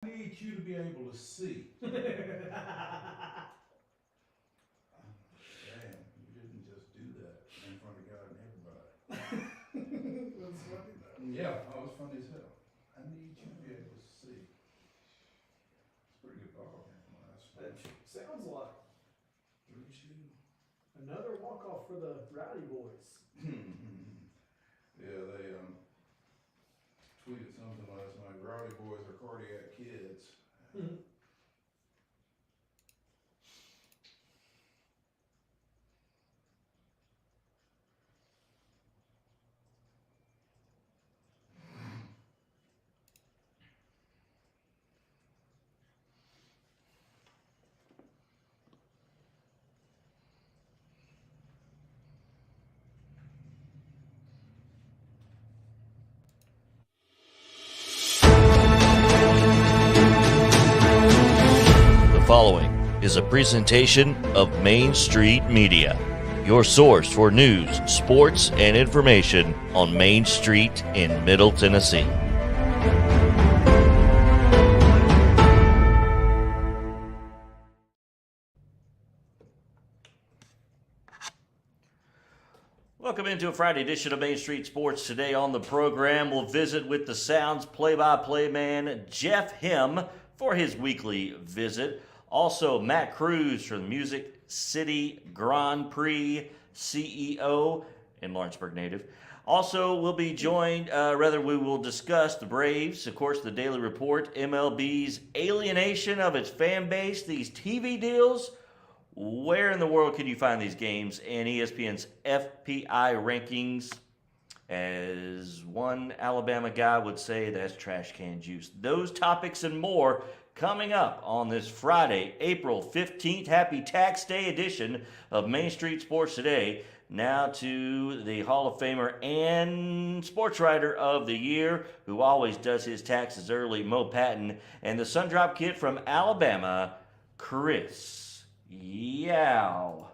I need you to be able to see. Damn, you didn't just do that in front of God and everybody. That's funny though. Yeah, that was funny as hell. I need you to be able to see. It's a pretty good ball game from last That night. sounds like 3-2. another walk-off for the Rowdy boys. Yeah, they tweeted something last night. Rowdy boys are cardiac kids. The following is a presentation of Main Street Media, your source for news, sports, and information on Main Street in Middle Tennessee. Welcome into a Friday edition of Main Street Sports. Today on the program, we'll visit with the Sounds play-by-play man, Jeff Him, for his weekly visit. Also, Matt Cruz from the Music City Grand Prix CEO and Lawrenceburg native. Also, we'll be joined, we will discuss the Braves, of course, the Daily Report, MLB'S alienation of its fan base, these TV deals. Where in the world can you find these games? And ESPN's FPI rankings. As one Alabama guy would say, that's trash can juice. Those topics and more coming up on this Friday, April 15th. Happy Tax Day edition of Main Street Sports Today. Now to the Hall of Famer and Sports Writer of the Year, who always does his taxes early, Mo Patton, and the Sundrop Kid from Alabama, Chris Yow.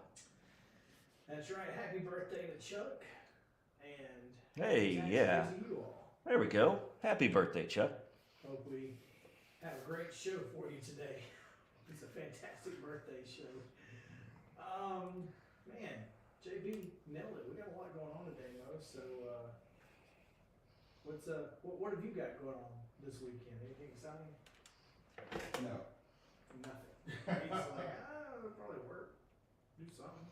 That's right. Happy birthday to Chuck. And Hey, happy yeah. tax day to you all. There we go. Happy birthday, Chuck. Hope we have a great show for you today. It's a fantastic birthday show. Man, JB nailed it. We got a lot going on today, Mo. So, what have you got going on this weekend? Anything exciting? No. Nothing. He's like, it'll probably work. Do something.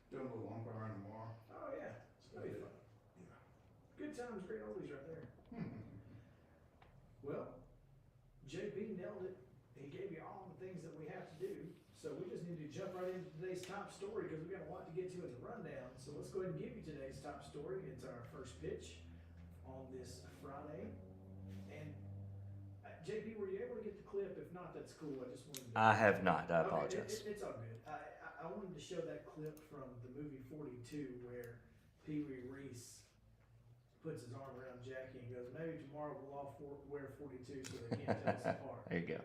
Doing a little umpiring tomorrow. Oh yeah, it's gonna be fun. Yeah. Good times, great oldies right there. Well, JB nailed it. He gave you all the things that we have to do. So we just need to jump right into today's top story because we got a lot to get to in the rundown. So let's go ahead and give you today's top story. It's our first pitch on this Friday. And JB, were you able to get the clip? If not, that's cool. I just wanted to. I have not. I apologize. It's all good. I wanted to show that clip from the movie 42 where Pee Wee Reese puts his arm around Jackie and goes, maybe tomorrow we'll all wear 42 so they can't tell us apart. There you go.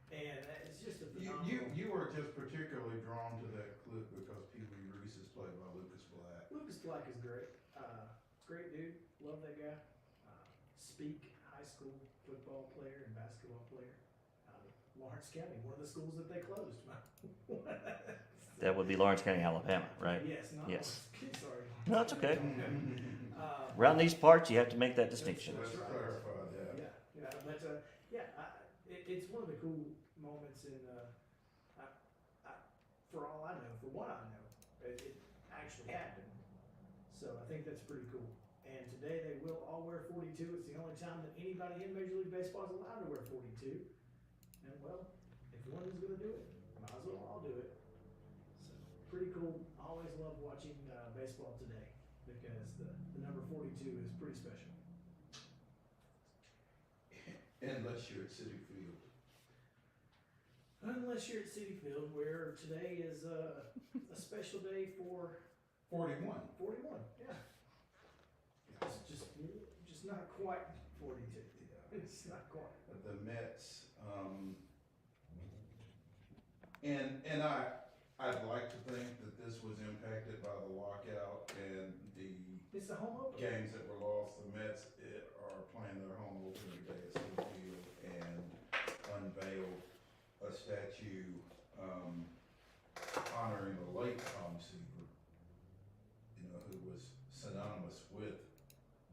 And it's just a phenomenal. You were just particularly drawn to that clip because Pee Wee Reese is played by Lucas Black. Lucas Black is great. Great dude. Love that guy. Speak, high school football player and basketball player. Lawrence County, one of the schools that they closed. That would be Lawrence County, Alabama, right? Yes, not Yes. Sorry. No, it's okay. Uh, Around these parts, you have to make that distinction. Let's clarify that. It's one of the cool moments in, for all I know, for what I know, it actually happened. So I think that's pretty cool. And today they will all wear 42. It's the only time that anybody in Major League Baseball is allowed to wear 42. And well, if one is going to do it, might as well all do it. So pretty cool. Always love watching baseball today because the number 42 is pretty special. Unless you're at City Field. Unless you're at City Field, where today is a special day for 41. 41. Yeah. It's just not quite 42. Yeah. It's not quite. The Mets, and I'd like to think that this was impacted by the lockout and It's the home opener. games that were lost. The Mets are playing their home opener today at Citi Field, and honoring the late Tom Seaver, you know, who was synonymous with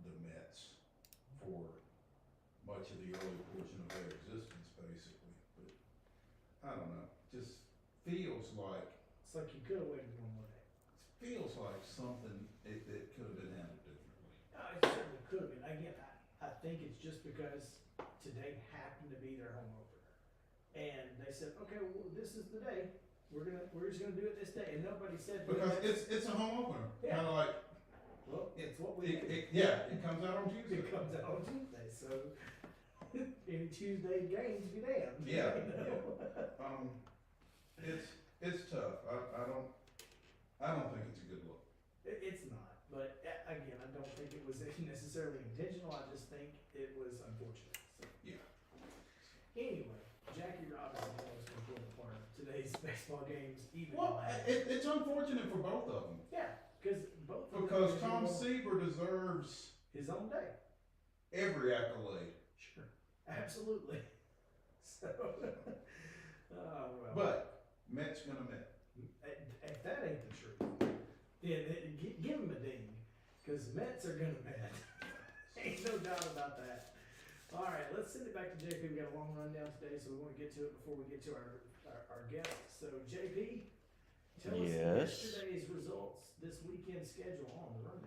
the Mets for much of the early portion of their existence, basically. But I don't know, just feels like It's like you could have waited one more day. feels like something that could have been handled differently. It certainly could have been. Again, I think it's just because today happened to be their home opener. And they said, okay, well, this is the day. We're just gonna do it this day. And nobody said. Because it's a home opener, Yeah. kind of like, Well, it's what we do. it comes out on Tuesday. It comes out on Tuesday, so any Tuesday games be damned. Yeah, you know? It's tough. I don't think it's a good look. It's not, but again, I don't think it was necessarily intentional. I just think it was unfortunate. So. Yeah. Anyway, Jackie Robinson was going to pull apart today's baseball games. Even Well, it's unfortunate for both of them. yeah, because both of them Because are Tom doing Seaver deserves his own day. every accolade. Sure, absolutely. So, well. But Mets gonna Met. If that ain't the truth, then give him a ding, because Mets are gonna Met. Ain't no doubt about that. All right, let's send it back to JP. We got a long rundown today, so we want to get to it before we get to our guests. So JP, tell us yesterday's results, this weekend schedule on the rundown.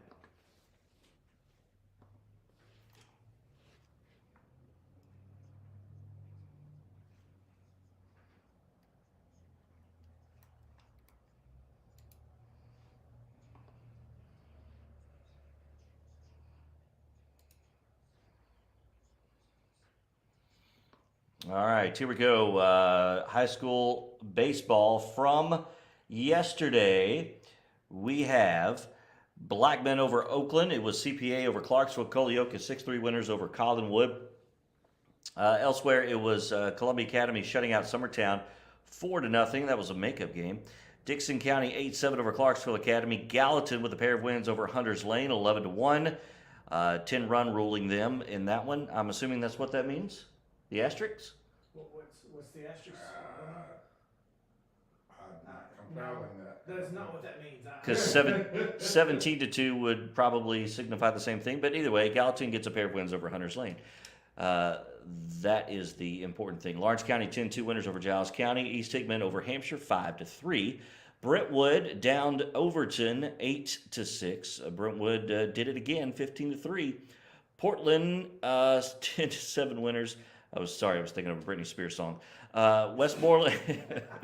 All right, here we go. High school baseball from yesterday. We have Blackman over Oakland. It was CPA over Clarksville. Colioca 6-3 winners over Collinwood. Elsewhere, it was Columbia Academy shutting out Summertown 4-0. That was a makeup game. Dixon County 8-7 over Clarksville Academy. Gallatin with a pair of wins over Hunters Lane 11-1. 10-run ruling them in that one. I'm assuming that's what that means. The asterisks? What's the asterisk? I'm not compiling that. That's not what that means. Because 17-2 would probably signify the same thing. But either way, Gallatin gets a pair of wins over Hunters Lane. That is the important thing. Lawrence County 10-2 winners over Giles County. East Hickman over Hampshire 5-3. Brentwood downed Overton 8-6. Brentwood did it again 15-3. Portland 10-7 winners. I was thinking of a Britney Spears song. Westmoreland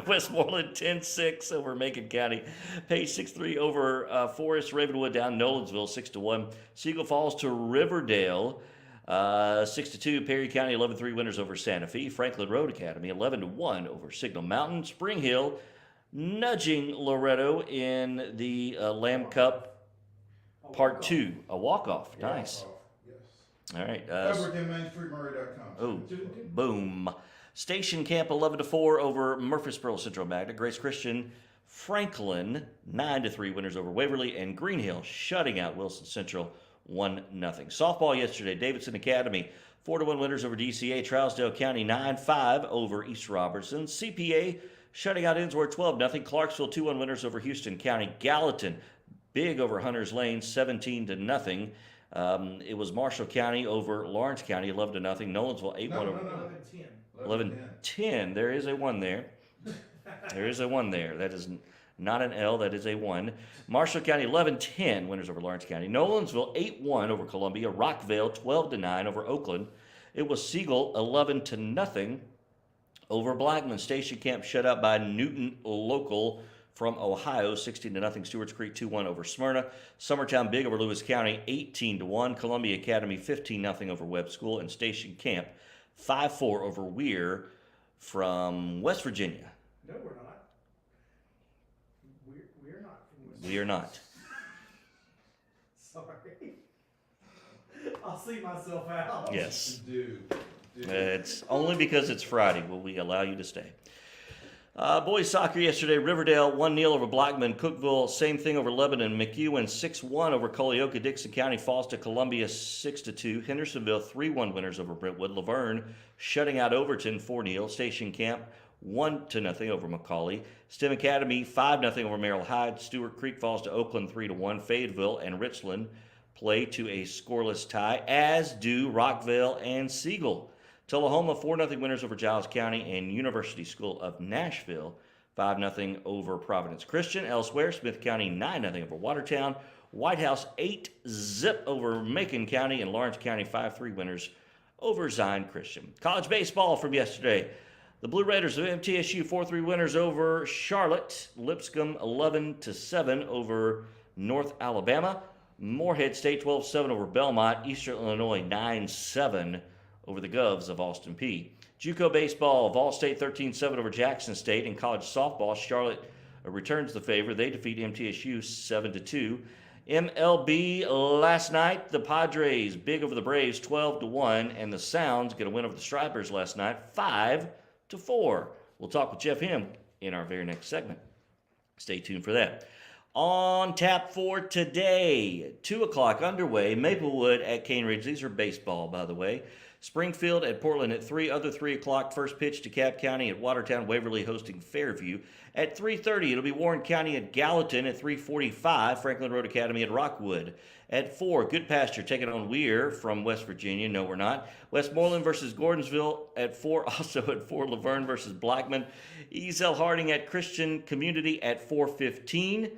10-6 over Macon County. Page 6-3 over Forest. Ravenwood down Nolensville 6-1. Siegel Falls to Riverdale 6-2. Perry County 11-3 winners over Santa Fe. Franklin Road Academy 11-1 over Signal Mountain. Spring Hill nudging Loretto in the Lamb Cup Part 2. A walk-off. Nice. All right. EvertonMainStreetMurray.com. Oh, boom. Station Camp 11-4 over Murfreesboro Central Magna. Grace Christian Franklin 9-3 winners over Waverly, and Green Hill shutting out Wilson Central 1-0. Softball yesterday, Davidson Academy 4-1 winners over DCA. Trousdale County 9-5 over East Robertson. CPA shutting out Innsworth 12-0. Clarksville 2-1 winners over Houston County. Gallatin big over Hunters Lane 17-0. It was Marshall County over Lawrence County 11-0. Nolensville 8-1 over 11-10. There is a 1 there. There is a 1 there. That is not an L. That is a 1. Marshall County 11-10 winners over Lawrence County. Nolensville 8-1 over Columbia. Rockville 12-9 over Oakland. It was Siegel 11-0 over Blackman. Station Camp shut out by Newton Local from Ohio, 16-0. Stewart's Creek 2-1 over Smyrna. Summertown big over Lewis County, 18-1. Columbia Academy 15-0 over Webb School, and Station Camp 5-4 over Weir from West Virginia. No, we're not. We're not from West We are not. Sorry. I'll see myself out. Yes. Dude. It's only because it's Friday will we allow you to stay. Boys soccer yesterday, Riverdale 1-0 over Blackman. Cookville, same thing over Lebanon. McEwen 6-1 over Colioca. Dixon County falls to Columbia 6-2. Hendersonville 3-1 winners over Brentwood. Laverne shutting out Overton 4-0. Station Camp 1-0 over McCauley. STEM Academy 5-0 over Merrill Hyde. Stewart Creek falls to Oakland 3-1. Fayetteville and Richland play to a scoreless tie, as do Rockville and Siegel. Tullahoma 4-0 winners over Giles County, and University School of Nashville 5-0 over Providence Christian. Elsewhere, Smith County 9-0 over Watertown. White House 8-0 over Macon County, and Lawrence County 5-3 winners over Zion Christian. College baseball from yesterday. The Blue Raiders of MTSU 4-3 winners over Charlotte. Lipscomb 11-7 over North Alabama. Morehead State 12-7 over Belmont. Eastern Illinois 9-7 over the Govs of Austin Peay. JUCO baseball, Vol State 13-7 over Jackson State. In college softball, Charlotte returns the favor. They defeat MTSU 7-2. MLB last night, the Padres big over the Braves 12-1, and the Sounds get a win over the Stripers last night 5-4. We'll talk with Jeff Him in our very next segment. Stay tuned for that. On tap for today, 2 o'clock underway, Maplewood at Cane Ridge. These are baseball, by the way. Springfield at Portland at 3. Other 3 o'clock, first pitch to Cap County at Watertown. Waverly hosting Fairview. At 3:30, it'll be Warren County at Gallatin. At 3:45, Franklin Road Academy at Rockwood. At 4, Good Pasture taking on Weir from West Virginia. No, we're not. Westmoreland versus Gordonsville at 4. Also at 4, Laverne versus Blackman. Easel Harding at Christian Community at 4:15.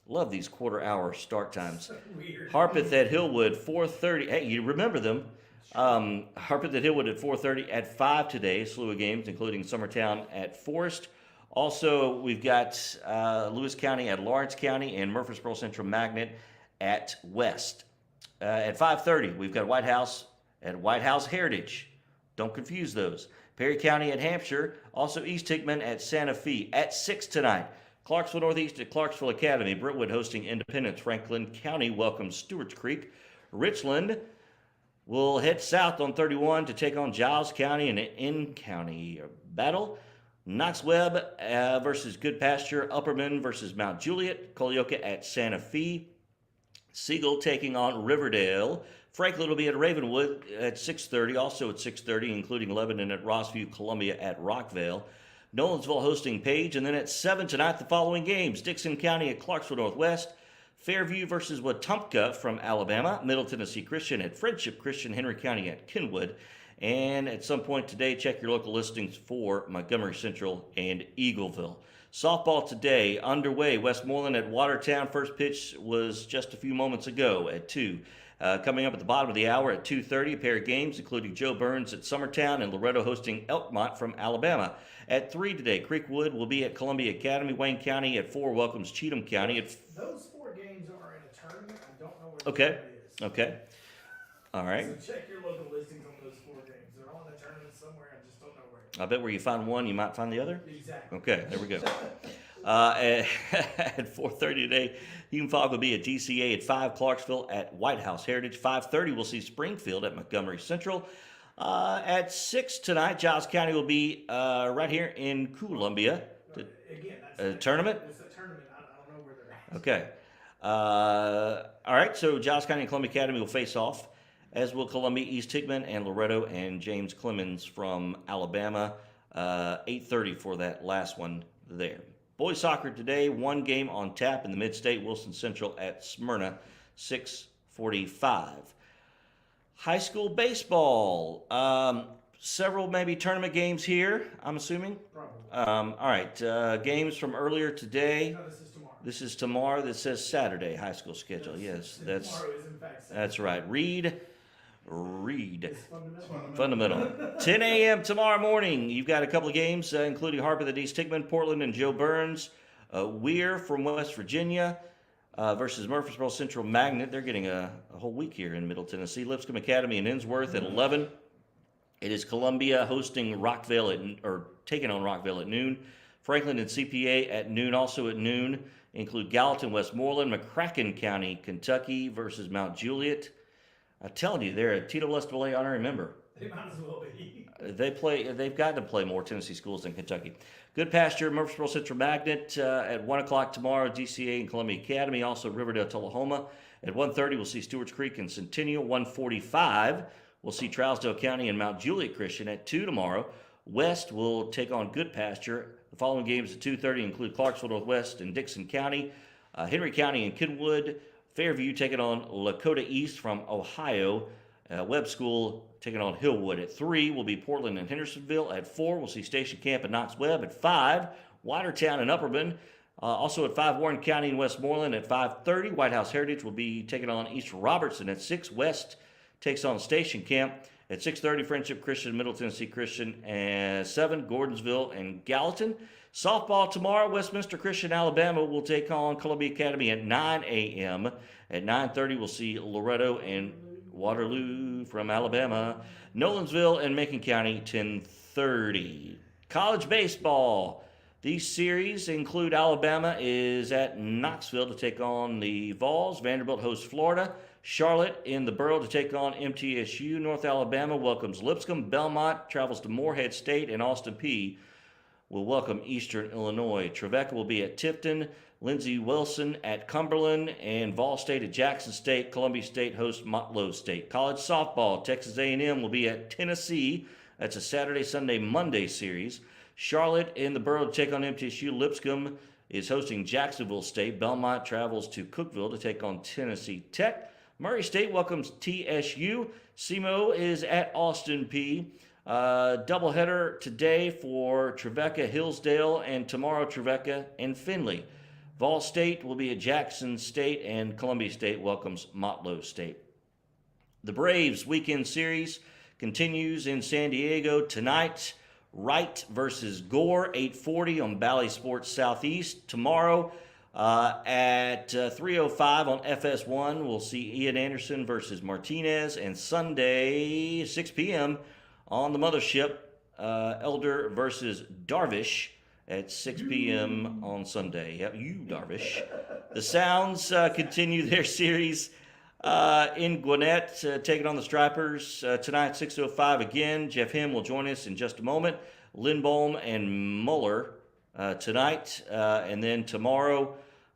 Love these quarter-hour start times. Weird. Harpeth at Hillwood, 4:30. Hey, you remember them. Harpeth at Hillwood at 4:30. At 5 today, a slew of games, including Summertown at Forest. Also, we've got Lewis County at Lawrence County and Murfreesboro Central Magnet at West. At 5:30, we've got White House at White House Heritage. Don't confuse those. Perry County at Hampshire. Also, East Hickman at Santa Fe. At 6 tonight, Clarksville Northeast at Clarksville Academy. Brentwood hosting Independence. Franklin County welcomes Stewart's Creek. Richland will head south on 31 to take on Giles County in an in-county battle. Knox Webb versus Good Pasture. Upperman versus Mount Juliet. Colioca at Santa Fe. Siegel taking on Riverdale. Franklin will be at Ravenwood at 6:30. Also at 6:30, including Lebanon at Rossview. Columbia at Rockvale. Nolensville hosting Page. And then at 7 tonight, the following games. Dixon County at Clarksville Northwest. Fairview versus Wetumpka from Alabama. Middle Tennessee Christian at Friendship Christian. Henry County at Kenwood. And at some point today, check your local listings for Montgomery Central and Eagleville. Softball today underway. Westmoreland at Watertown. First pitch was just a few moments ago at 2. Coming up at the bottom of the hour at 2:30, a pair of games, including Joe Burns at Summertown and Loretto hosting Elkmont from Alabama. At 3 today, Creekwood will be at Columbia Academy. Wayne County at 4 welcomes Cheatham County. Those 4 games are in a tournament. I don't know where Okay. it is. Okay. All right. So check your local listings on those 4 games. They're all in a tournament somewhere. I just don't know where. I bet where you find one, you might find the other. Exactly. Okay, there we go. At 4:30 today, Hume Fogg will be at DCA. At 5, Clarksville at White House Heritage. 5:30, we'll see Springfield at Montgomery Central. At 6 tonight, Giles County will be right here in Columbia. Again, that's A tournament? It's a tournament. I don't know where they're at. Okay. All right, so Giles County and Columbia Academy will face off, as will Columbia, East Hickman, and Loretto and James Clemens from Alabama. 8:30 for that last one there. Boys soccer today, 1 game on tap in the Mid-State. Wilson Central at Smyrna, 6:45. High school baseball. Several maybe tournament games here, I'm assuming. Probably. All right, games from earlier today. No, this is tomorrow. This is tomorrow. That says Saturday high school schedule. Yes, that's Tomorrow is in fact Saturday. that's right. Read. It's fundamental. Fundamental. 10 a.m. tomorrow morning. You've got a couple of games, including Harpeth at East Hickman, Portland, and Joe Burns. Weir from West Virginia versus Murfreesboro Central Magnet. They're getting a whole week here in Middle Tennessee. Lipscomb Academy and Innsworth at 11. It is Columbia hosting Rockville taking on Rockville at noon. Franklin and CPA at noon. Also at noon include Gallatin, Westmoreland, McCracken County, Kentucky versus Mount Juliet. I'm telling you, they're a Tito Lestable honorary member. They might as well be. They've got to play more Tennessee schools than Kentucky. Good Pasture, Murfreesboro Central Magnet at 1 o'clock tomorrow, DCA and Columbia Academy. Also Riverdale, Tullahoma. At 1:30, we'll see Stewart's Creek and Centennial. 1:45, we'll see Trousdale County and Mount Juliet Christian. At 2 tomorrow, West will take on Good Pasture. The following games at 2:30 include Clarksville Northwest and Dixon County, Henry County and Kenwood, Fairview taking on Lakota East from Ohio, Webb School taking on Hillwood. At 3 will be Portland and Hendersonville. At 4 we'll see Station Camp and Knox Webb. At 5, Watertown and Upperman. Also at 5, Warren County and Westmoreland. At 5:30, White House Heritage will be taking on East Robertson. At 6, West takes on Station Camp. At 6:30, Friendship Christian, Middle Tennessee Christian. And 7, Gordonsville and Gallatin. Softball tomorrow, Westminster Christian, Alabama will take on Columbia Academy at 9 a.m. At 9:30, we'll see Loretto and Waterloo from Alabama. Nolensville and Macon County, 10:30. College baseball. These series include Alabama is at Knoxville to take on the Vols. Vanderbilt hosts Florida. Charlotte in the Borough to take on MTSU. North Alabama welcomes Lipscomb. Belmont travels to Morehead State, and Austin Peay will welcome Eastern Illinois. Trevecca will be at Tifton. Lindsey Wilson at Cumberland, and Vol State at Jackson State. Columbia State hosts Motlow State. College softball, Texas A&M will be at Tennessee. That's a Saturday, Sunday, Monday series. Charlotte in the Borough to take on MTSU. Lipscomb is hosting Jacksonville State. Belmont travels to Cookeville to take on Tennessee Tech. Murray State welcomes TSU. SEMO is at Austin Peay. Doubleheader today for Trevecca, Hillsdale, and tomorrow Trevecca and Findlay. Vol State will be at Jackson State, and Columbia State welcomes Motlow State. The Braves weekend series continues in San Diego tonight. Wright versus Gore, 8:40 on Bally Sports Southeast. Tomorrow at 3:05 on FS1, we'll see Ian Anderson versus Martinez. And Sunday, 6 p.m. on the Mothership, Elder versus Darvish at 6 p.m. on Sunday. Yep, you, Darvish. The Sounds continue their series in Gwinnett, taking on the Stripers tonight, 6:05 again. Jeff Him will join us in just a moment. Lindholm and Mueller tonight, and then tomorrow,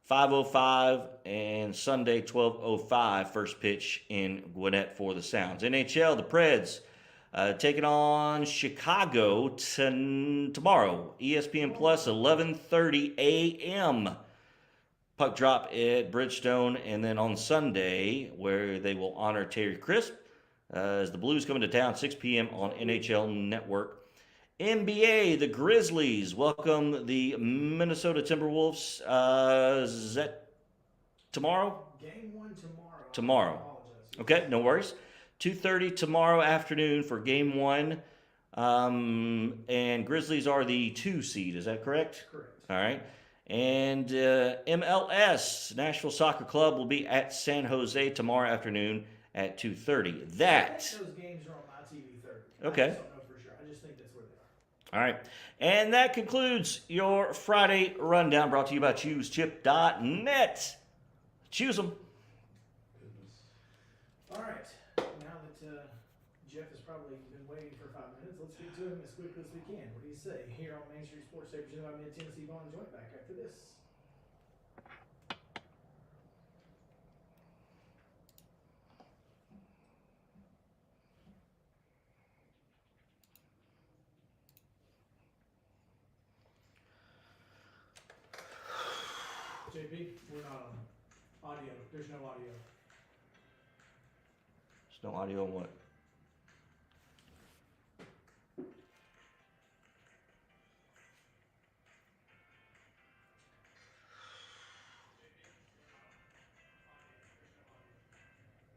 5:05, and Sunday, 12:05, first pitch in Gwinnett for the Sounds. NHL, the Preds taking on Chicago tomorrow. ESPN Plus, 11:30 a.m. Puck drop at Bridgestone, and then on Sunday, where they will honor Terry Crisp, as the Blues come into town, 6 p.m. on NHL Network. NBA, the Grizzlies welcome the Minnesota Timberwolves. Is that tomorrow? Game 1 tomorrow. Tomorrow. Okay, no worries. 2:30 tomorrow afternoon for Game 1. And Grizzlies are the 2 seed, is that correct? Correct. All right. And MLS, Nashville Soccer Club, will be at San Jose tomorrow afternoon at 2:30. That. Those games are on my TV 30. Okay. I just don't know for sure. I just think that's where they are. All right. And that concludes your Friday rundown, brought to you by ChooseChip.net. Choose them. All right. Now that Jeff has probably been waiting for 5 minutes, let's get to him as quickly as we can. What do you say? Here on Main Street Sports State, presented by Mid-Tennessee Ball and Joint, back after this. JP, we're not on audio. There's no audio. There's no audio on what?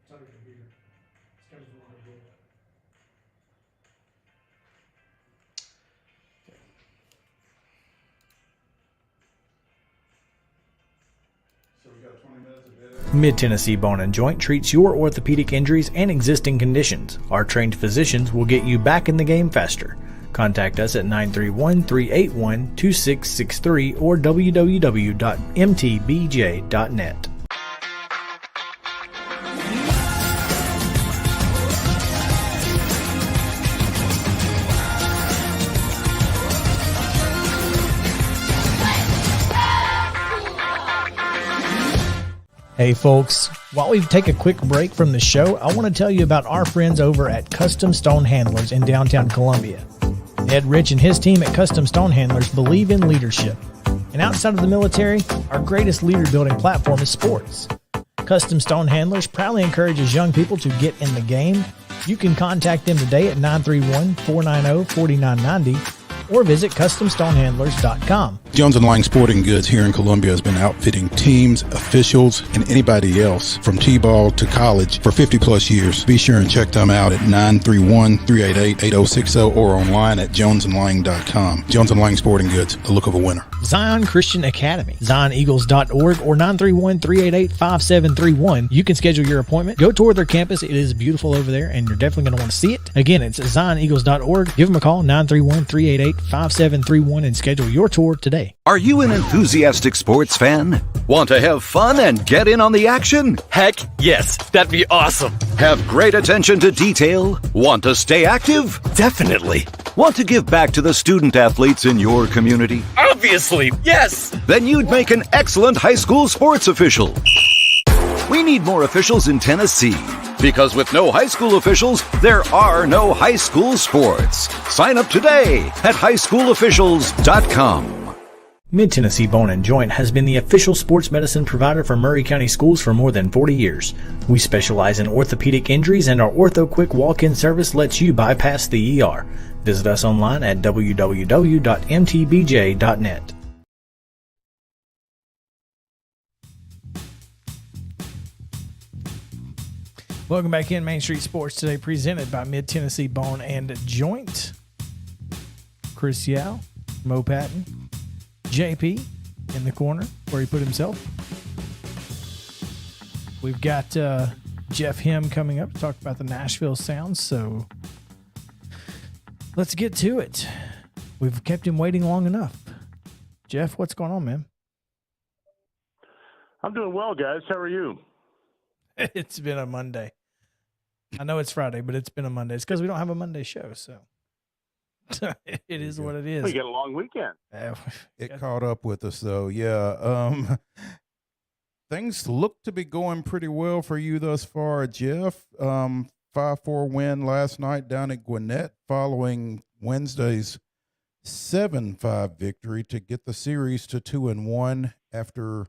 It's on your computer. It's coming from my computer. So we got 20 minutes of bed. Mid-Tennessee Bone and Joint treats your orthopedic injuries and existing conditions. Our trained physicians will get you back in the game faster. Contact us at 931-381-2663 or www.mtbj.net. Hey folks, while we take a quick break from the show, I want to tell you about our friends over at Custom Stone Handlers in downtown Columbia. Ed Rich and his team at Custom Stone Handlers believe in leadership. And outside of the military, our greatest leader building platform is sports. Custom Stone Handlers proudly encourages young people to get in the game. You can contact them today at 931-490-4990 or visit CustomStonehandlers.com. Jones & Lang Sporting Goods here in Columbia has been outfitting teams, officials, and anybody else from T-ball to college for 50-plus years. Be sure and check them out at 931-388-8060 or online at jonesandlang.com. Jones & Lang Sporting Goods, the look of a winner. Zion Christian Academy, ZionEagles.org or 931-388-5731. You can schedule your appointment. Go tour their campus. It is beautiful over there, and you're definitely going to want to see it. Again, it's ZionEagles.org. Give them a call, 931-388-5731, and schedule your tour today. Are you an enthusiastic sports fan? Want to have fun and get in on the action? Heck yes, that'd be awesome. Have great attention to detail? Want to stay active? Definitely. Want to give back to the student athletes in your community? Obviously, yes. Then you'd make an excellent high school sports official. We need more officials in Tennessee, because with no high school officials, there are no high school sports. Sign up today at highschoolofficials.com. Mid-Tennessee Bone & Joint has been the official sports medicine provider for Murray County Schools for more than 40 years. We specialize in orthopedic injuries, and our Ortho Quick walk-in service lets you bypass the ER. Visit us online at www.mtbj.net. Welcome back in Main Street Sports today, presented by Mid-Tennessee Bone & Joint. Chris Yao, Mo Patton, JP in the corner where he put himself. We've got Jeff Him coming up to talk about the Nashville Sounds, so let's get to it. We've kept him waiting long enough. Jeff, what's going on, man? I'm doing well, guys. How are you? It's been a Monday. I know it's Friday, but it's been a Monday. It's because we don't have a Monday show, so it is what it is. We got a long weekend. It caught up with us, though. Yeah. Things look to be going pretty well for you thus far, Jeff. 5-4 win last night down at Gwinnett following Wednesday's 7-5 victory to get the series to 2-1 after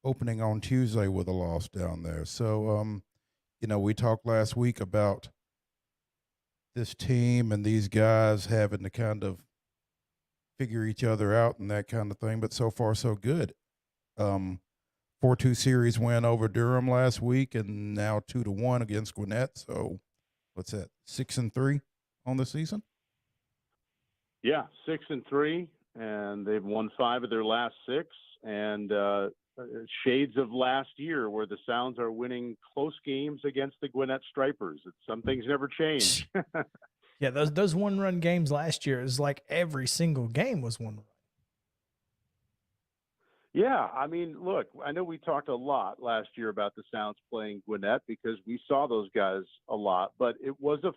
opening on Tuesday with a loss down there. So, we talked last week about this team and these guys having to kind of figure each other out and that kind of thing, but so far so good. 4-2 series win over Durham last week, and now 2-1 against Gwinnett. So what's that, 6-3 on the season? Yeah, 6-3, and they've won 5 of their last 6, and shades of last year where the Sounds are winning close games against the Gwinnett Stripers. Some things never change. Yeah, those one-run games last year is like every single game was one run. Yeah, I mean, look, I know we talked a lot last year about the Sounds playing Gwinnett because we saw those guys a lot, but it was a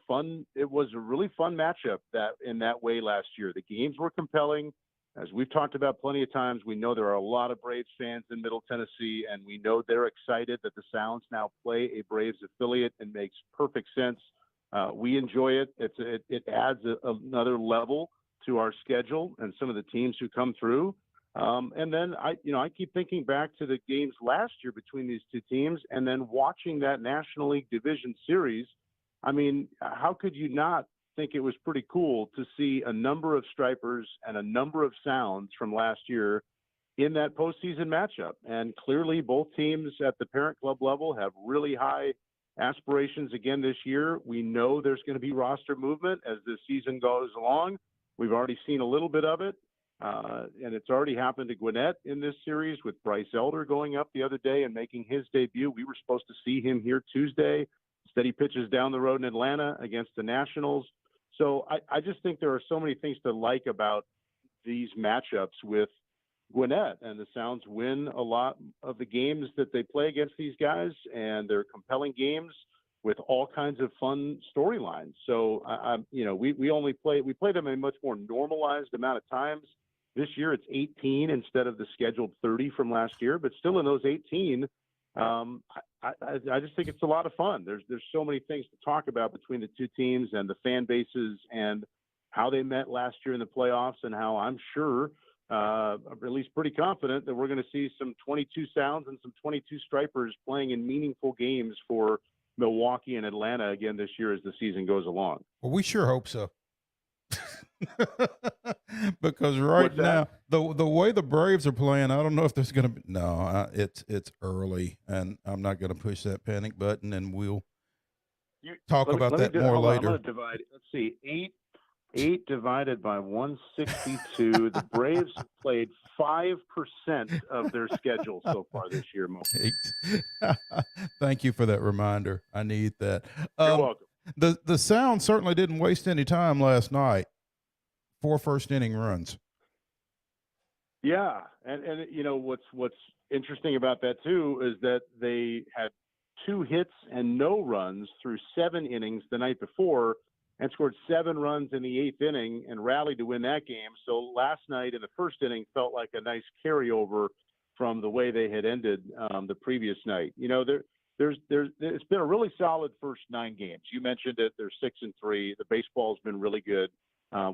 really fun matchup in that way last year. The games were compelling. As we've talked about plenty of times, we know there are a lot of Braves fans in Middle Tennessee, and we know they're excited that the Sounds now play a Braves affiliate. It makes perfect sense. We enjoy it. It adds another level to our schedule and some of the teams who come through. And then I keep thinking back to the games last year between these two teams, and then watching that National League Division Series. I mean, how could you not think it was pretty cool to see a number of Stripers and a number of Sounds from last year in that postseason matchup? And clearly both teams at the parent club level have really high aspirations again this year. We know there's going to be roster movement as the season goes along. We've already seen a little bit of it. And it's already happened to Gwinnett in this series with Bryce Elder going up the other day and making his debut. We were supposed to see him here Tuesday. Instead, he pitches down the road in Atlanta against the Nationals. So I just think there are so many things to like about these matchups with Gwinnett, and the Sounds win a lot of the games that they play against these guys, and they're compelling games with all kinds of fun storylines. So we play them a much more normalized amount of times. This year it's 18 instead of the scheduled 30 from last year, but still in those 18, I just think it's a lot of fun. There's so many things to talk about between the two teams and the fan bases and how they met last year in the playoffs and how I'm sure, at least pretty confident, that we're going to see some 22 Sounds and some 22 Stripers playing in meaningful games for Milwaukee and Atlanta again this year as the season goes along. Well, we sure hope so. Because right now, the way the Braves are playing, I don't know if there's going to be it's early, and I'm not going to push that panic button, and we'll talk about that more later. I'm going to divide. Let's see, 8 divided by 162. The Braves played 5% of their schedule so far this year. Thank you for that reminder. I need that. You're welcome. The Sound certainly didn't waste any time last night. 4 first-inning runs. Yeah, and you know what's interesting about that too is that they had 2 hits and no runs through 7 innings the night before, and scored 7 runs in the 8th inning and rallied to win that game. So last night in the first inning felt like a nice carryover from the way they had ended the previous night. You know, it's been a really solid first 9 games. You mentioned it. They're 6-3. The baseball's been really good.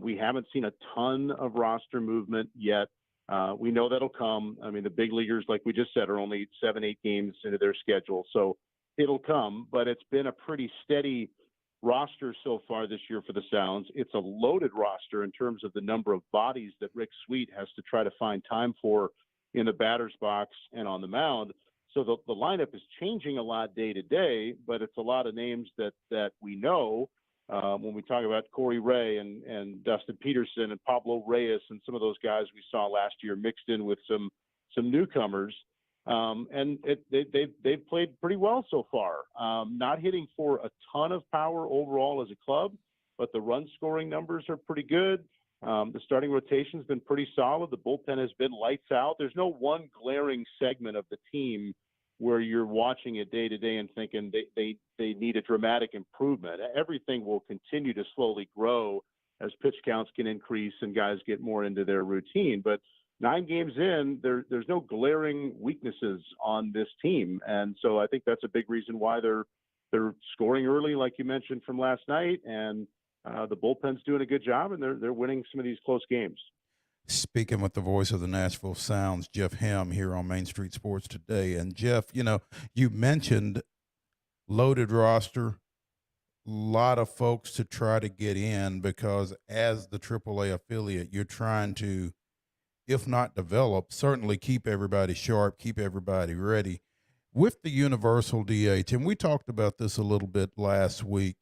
We haven't seen a ton of roster movement yet. We know that'll come. I mean, the big leaguers, like we just said, are only 7-8 games into their schedule. So it'll come, but it's been a pretty steady roster so far this year for the Sounds. It's a loaded roster in terms of the number of bodies that Rick Sweet has to try to find time for in the batter's box and on the mound. So the lineup is changing a lot day to day, but it's a lot of names that we know. When we talk about Corey Ray and Dustin Peterson and Pablo Reyes and some of those guys we saw last year mixed in with some newcomers, and they've played pretty well so far. Not hitting for a ton of power overall as a club, but the run scoring numbers are pretty good. The starting rotation's been pretty solid. The bullpen has been lights out. There's no one glaring segment of the team where you're watching it day to day and thinking they need a dramatic improvement. Everything will continue to slowly grow as pitch counts can increase and guys get more into their routine. But 9 games in, there's no glaring weaknesses on this team. And so I think that's a big reason why they're scoring early, like you mentioned from last night. And the bullpen's doing a good job, and they're winning some of these close games. Speaking with the voice of the Nashville Sounds, Jeff Hem, here on Main Street Sports Today. And Jeff, you know, you mentioned loaded roster, a lot of folks to try to get in because as the AAA affiliate, you're trying to, if not develop, certainly keep everybody sharp, keep everybody ready. With the universal DH, and we talked about this a little bit last week,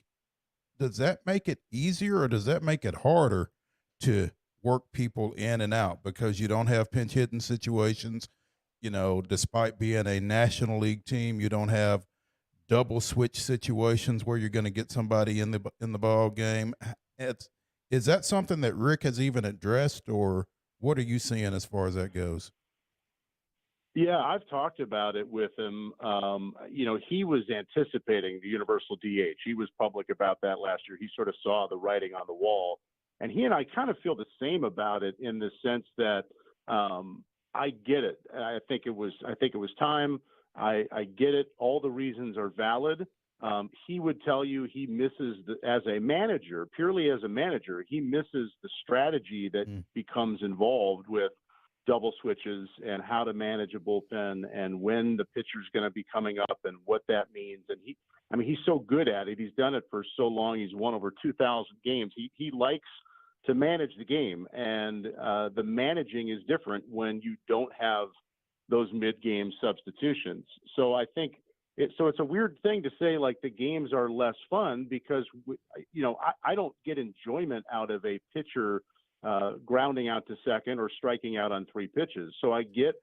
does that make it easier or does that make it harder to work people in and out because you don't have pinch hitting situations? You know, despite being a National League team, you don't have double switch situations where you're going to get somebody in the ball game. Is that something that Rick has even addressed, or what are you seeing as far as that goes? Yeah, I've talked about it with him. You know, he was anticipating the universal DH. He was public about that last year. He sort of saw the writing on the wall. And he and I kind of feel the same about it in the sense that I get it. I think it was time. I get it. All the reasons are valid. He would tell you he misses as a manager, purely as a manager, he misses the strategy that becomes involved with double switches and how to manage a bullpen and when the pitcher's going to be coming up and what that means. And he's so good at it. He's done it for so long. He's won over 2,000 games. He likes to manage the game, and the managing is different when you don't have those mid-game substitutions. So I think it's a weird thing to say, like, the games are less fun because, I don't get enjoyment out of a pitcher grounding out to second or striking out on 3 pitches. So I get.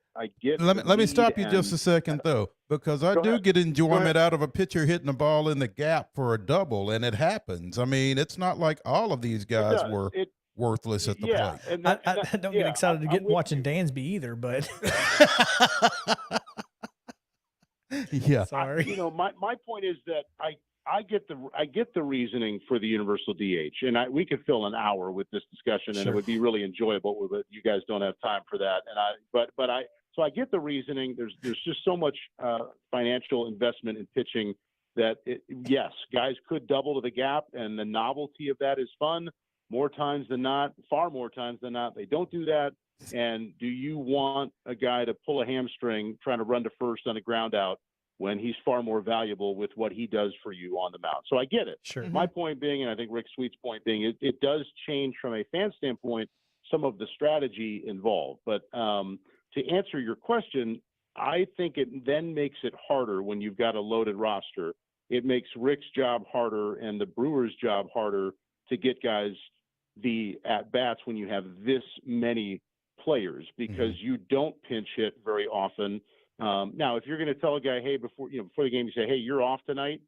Let me stop you just a second though, because I do get enjoyment out of a pitcher hitting the ball in the gap for a double, and it happens. I mean, it's not like all of these guys were worthless at the plate. I don't get excited to get watching Dansby either, but yeah. Sorry. My point is that I get the reasoning for the universal DH, and we could fill an hour with this discussion, and it would be really enjoyable. But you guys don't have time for that, so I get the reasoning. There's just so much financial investment in pitching that yes, guys could double to the gap, and the novelty of that is fun. more times than not, far more times than not, they don't do that. And do you want a guy to pull a hamstring trying to run to first on a ground out when he's far more valuable with what he does for you on the mound? So I get it. Sure. My point being, and I think Rick Sweet's point being, it does change from a fan standpoint some of the strategy involved. But to answer your question, I think it then makes it harder when you've got a loaded roster. It makes Rick's job harder and the Brewers' job harder to get guys the at-bats when you have this many players, because you don't pinch hit very often. Now, if you're going to tell a guy, hey, before the game, you say, hey, you're off tonight,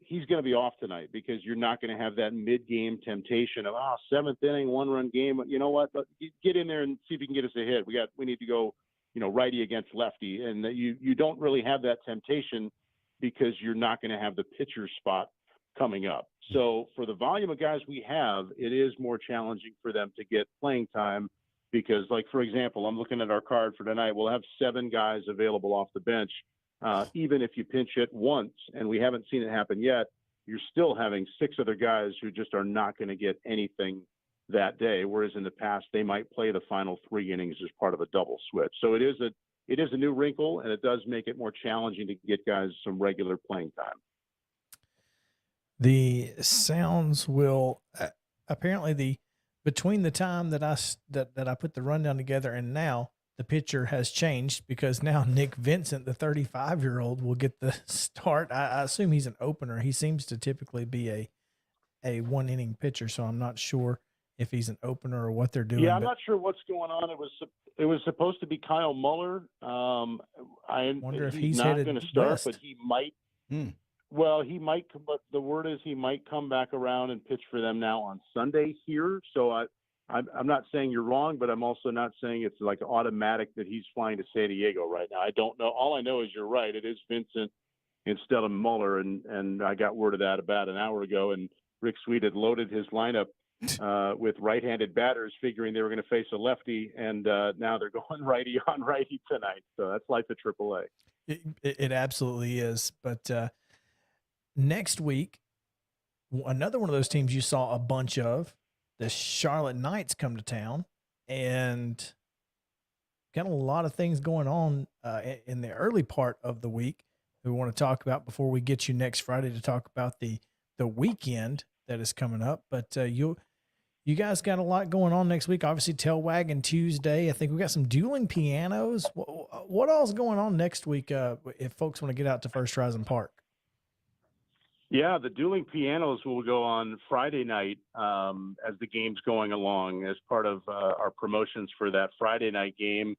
he's going to be off tonight, because you're not going to have that mid-game temptation of, seventh inning, one-run game. You know what? But get in there and see if you can get us a hit. We need to go, righty against lefty. And you don't really have that temptation because you're not going to have the pitcher spot coming up. So for the volume of guys we have, it is more challenging for them to get playing time, because, like, for example, I'm looking at our card for tonight. We'll have 7 guys available off the bench. Even if you pinch hit once, and we haven't seen it happen yet, you're still having 6 other guys who just are not going to get anything that day, whereas in the past they might play the final 3 innings as part of a double switch. So it is a new wrinkle, and it does make it more challenging to get guys some regular playing time. The Sounds will apparently between the time that I put the rundown together and now, the pitcher has changed, because now Nick Vincent, the 35-year-old, will get the start. I assume he's an opener. He seems to typically be a one-inning pitcher, so I'm not sure if he's an opener or what they're doing. Yeah, I'm not sure what's going on. It was supposed to be Kyle Muller. I wonder if he's not going to start, but he might. Well, he might, but the word is he might come back around and pitch for them now on Sunday here. So I'm not saying you're wrong, but I'm also not saying it's like automatic that he's flying to San Diego right now. I don't know. All I know is you're right. It is Vincent instead of Muller, and I got word of that about an hour ago. And Rick Sweet had loaded his lineup with right-handed batters, figuring they were going to face a lefty, and now they're going righty on righty tonight. So that's life at AAA. It absolutely is, but. Next week, another one of those teams you saw a bunch of, the Charlotte Knights, come to town, and got a lot of things going on in the early part of the week that we want to talk about before we get you next Friday to talk about the weekend that is coming up. But you guys got a lot going on next week. Obviously, Tail Wagon Tuesday. I think we got some dueling pianos. What all's going on next week if folks want to get out to First Horizon Park? Yeah, the dueling pianos will go on Friday night as the game's going along as part of our promotions for that Friday night game.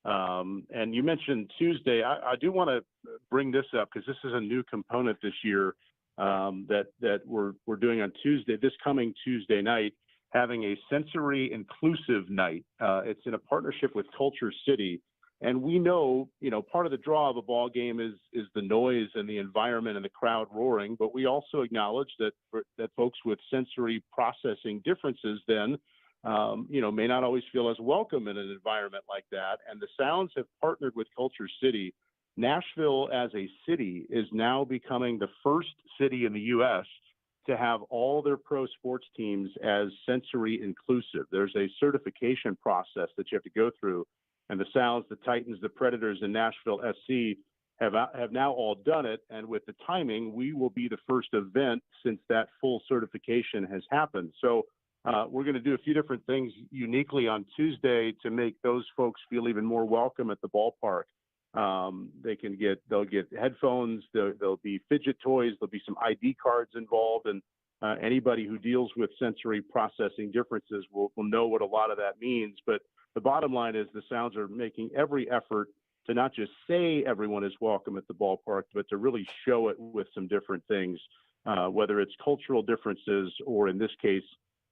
And you mentioned Tuesday. I do want to bring this up because this is a new component this year that we're doing on Tuesday, this coming Tuesday night, having a sensory inclusive night. It's in a partnership with Culture City. And we know, part of the draw of a ball game is the noise and the environment and the crowd roaring. But we also acknowledge that folks with sensory processing differences then, may not always feel as welcome in an environment like that. And the Sounds have partnered with Culture City. Nashville as a city is now becoming the first city in the U.S. to have all their pro sports teams as sensory inclusive. There's a certification process that you have to go through. And the Sounds, the Titans, the Predators, and Nashville SC have now all done it. And with the timing, we will be the first event since that full certification has happened. So we're going to do a few different things uniquely on Tuesday to make those folks feel even more welcome at the ballpark. They'll get headphones, there'll be fidget toys, there'll be some ID cards involved, and anybody who deals with sensory processing differences will know what a lot of that means. But the bottom line is the Sounds are making every effort to not just say everyone is welcome at the ballpark, but to really show it with some different things, whether it's cultural differences or, in this case,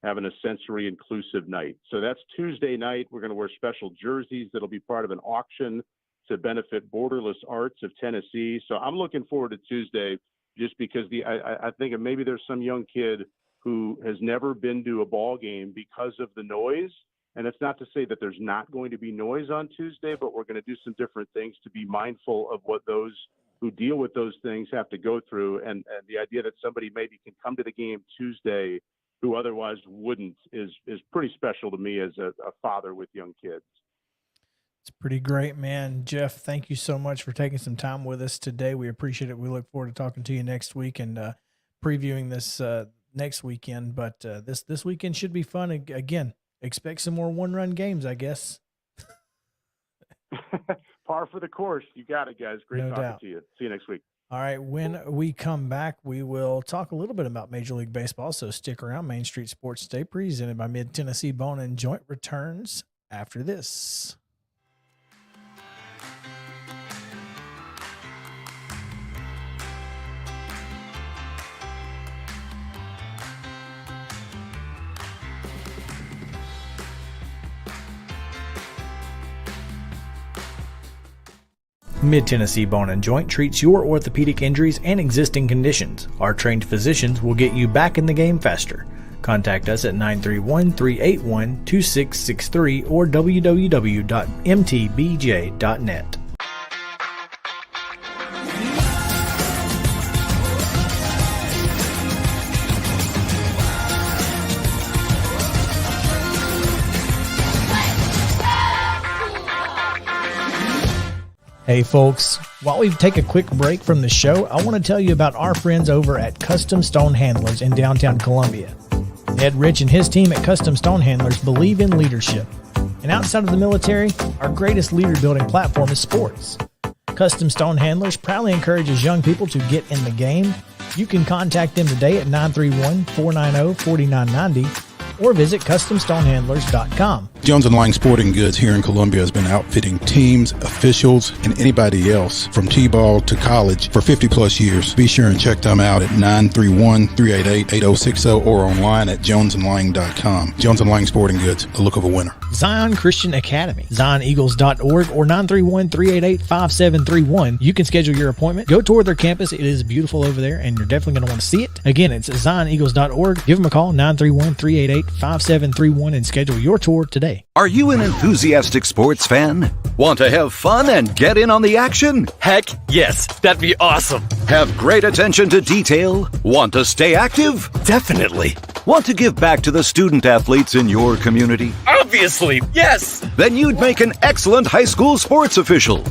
having a sensory inclusive night. So that's Tuesday night. We're going to wear special jerseys that'll be part of an auction to benefit Borderless Arts of Tennessee. So I'm looking forward to Tuesday just because I think maybe there's some young kid who has never been to a ball game because of the noise. And it's not to say that there's not going to be noise on Tuesday, but we're going to do some different things to be mindful of what those who deal with those things have to go through. And the idea that somebody maybe can come to the game Tuesday who otherwise wouldn't is pretty special to me as a father with young kids. It's pretty great, man. Jeff, thank you so much for taking some time with us today. We appreciate it. We look forward to talking to you next week and previewing this next weekend. But this weekend should be fun. Again, expect some more one-run games, I guess. Par for the course. You got it, guys. Great talking to you. See you next week. All right. When we come back, we will talk a little bit about Major League Baseball. So stick around. Main Street Sports Today, presented by Mid-Tennessee Bone and Joint, returns after this. Mid-Tennessee Bone and Joint treats your orthopedic injuries and existing conditions. Our trained physicians will get you back in the game faster. Contact us at 931-381-2663 or www.mtbj.net. Hey folks, while we take a quick break from the show, I want to tell you about our friends over at Custom Stone Handlers in downtown Columbia. Ed Rich and his team at Custom Stone Handlers believe in leadership. And outside of the military, our greatest leader building platform is sports. Custom Stone Handlers proudly encourages young people to get in the game. You can contact them today at 931-490-4990 or visit CustomStonehandlers.com. Jones & Lang Sporting Goods here in Columbia has been outfitting teams, officials, and anybody else from T-ball to college for 50-plus years. Be sure and check them out at 931-388-8060 or online at jonesandlang.com. Jones & Lang Sporting Goods, the look of a winner. Zion Christian Academy, ZionEagles.org or 931-388-5731. You can schedule your appointment. Go tour their campus. It is beautiful over there, and you're definitely going to want to see it. Again, it's ZionEagles.org. Give them a call, 931-388-5731, and schedule your tour today. Are you an enthusiastic sports fan? Want to have fun and get in on the action? Heck yes, that'd be awesome. Have great attention to detail? Want to stay active? Definitely. Want to give back to the student athletes in your community? Obviously, yes. Then you'd make an excellent high school sports official.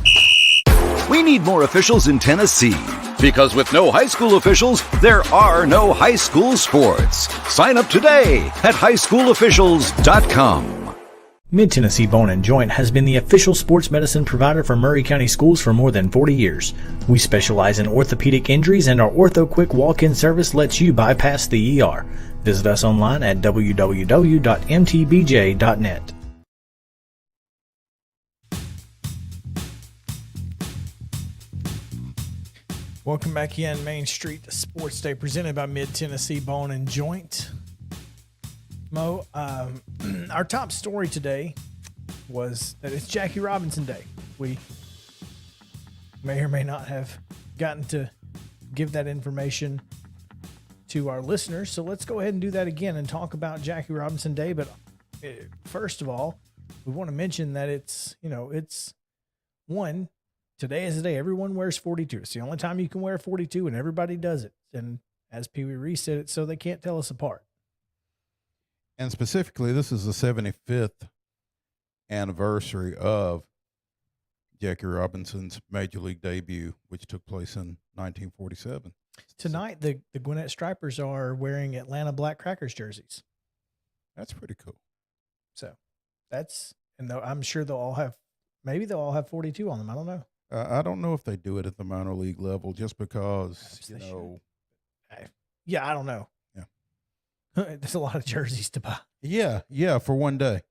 We need more officials in Tennessee, because with no high school officials, there are no high school sports. Sign up today at highschoolofficials.com. Mid-Tennessee Bone and Joint has been the official sports medicine provider for Murray County Schools for more than 40 years. We specialize in orthopedic injuries, and our Ortho Quick walk-in service lets you bypass the ER. Visit us online at www.mtbj.net. Welcome back in. Main Street Sports Day presented by Mid-Tennessee Bone and Joint. Mo, our top story today was that it's Jackie Robinson Day. We may or may not have gotten to give that information to our listeners, so let's go ahead and do that again and talk about Jackie Robinson Day. But first of all, we want to mention that it's today is the day everyone wears 42. It's the only time you can wear 42, and everybody does it. And as Pee Wee Reese said it, so they can't tell us apart. And specifically, this is the 75th anniversary of Jackie Robinson's Major League debut, which took place in 1947. Tonight, the Gwinnett Stripers are wearing Atlanta Black Crackers jerseys. That's pretty cool. So I'm sure they'll all have 42 on them. I don't know. I don't know if they do it at the minor league level just because, Yeah, I don't know. Yeah. There's a lot of jerseys to buy. Yeah, for one day.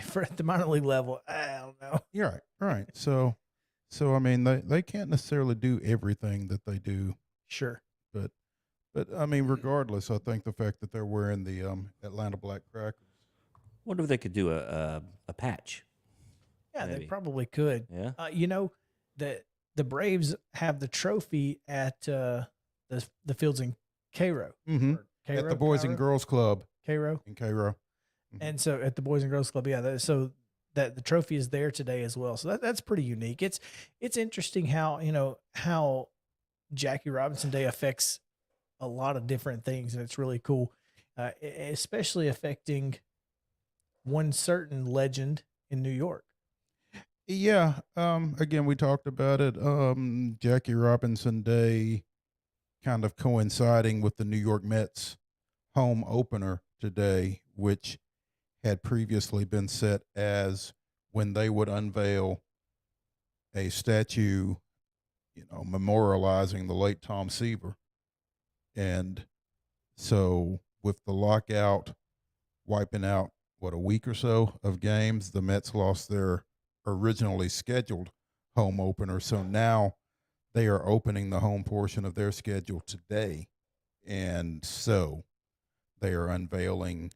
For at the minor league level, I don't know. You're right. So I mean, they can't necessarily do everything that they do. Sure. But I mean, regardless, I think the fact that they're wearing the Atlanta Black Crackers. Wonder if they could do a patch. Yeah, maybe. They probably could. Yeah. The Braves have the trophy at the fields in Cairo. Mm-hmm. At the Boys and Girls Club. Cairo. In Cairo. Mm-hmm. And so at the Boys and Girls Club, so that the trophy is there today as well. So that's pretty unique. It's interesting how Jackie Robinson Day affects a lot of different things, and it's really cool. especially affecting one certain legend in New York. Yeah. Again, we talked about it. Jackie Robinson Day kind of coinciding with the New York Mets home opener today, which had previously been set as when they would unveil a statue, memorializing the late Tom Seaver. And so with the lockout wiping out, a week or so of games, the Mets lost their originally scheduled home opener. So now they are opening the home portion of their schedule today. And so they are unveiling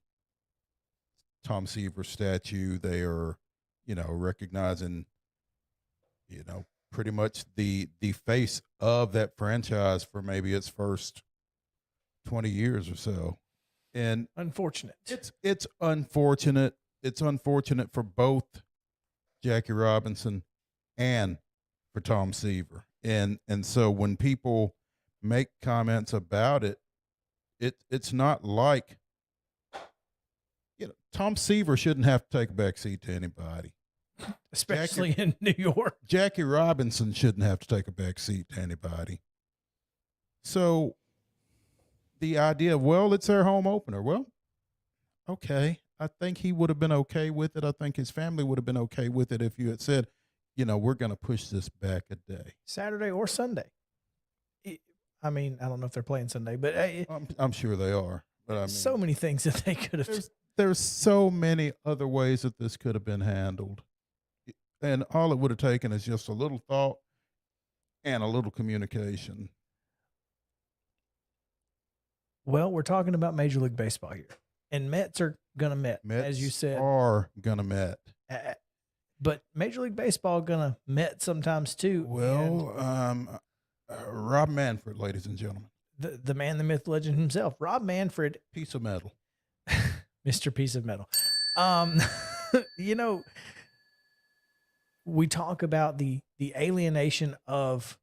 Tom Seaver's statue. They are, recognizing, pretty much the face of that franchise for maybe its first 20 years or so. And Unfortunate. it's unfortunate. It's unfortunate for both Jackie Robinson and for Tom Seaver. And so when people make comments about it, it's not like, Tom Seaver shouldn't have to take a back seat to anybody. Especially in New York. Jackie Robinson shouldn't have to take a back seat to anybody. So the idea of, it's their home opener. Well, okay. I think he would have been okay with it. I think his family would have been okay with it if you had said, we're going to push this back a day. Saturday or Sunday. I mean, I don't know if they're playing Sunday, but I'm sure they are. But I mean, so many things that they could have. There's so many other ways that this could have been handled. And all it would have taken is just a little thought and a little communication. Well, we're talking about Major League Baseball here. And Mets are going to Met, Mets as you said. Are going to Met. But Major League Baseball going to Met sometimes too. Well, Rob Manfred, ladies and gentlemen. The man, the myth, legend himself. Rob Manfred. Piece of metal. Mr. Piece of Metal. We talk about the alienation of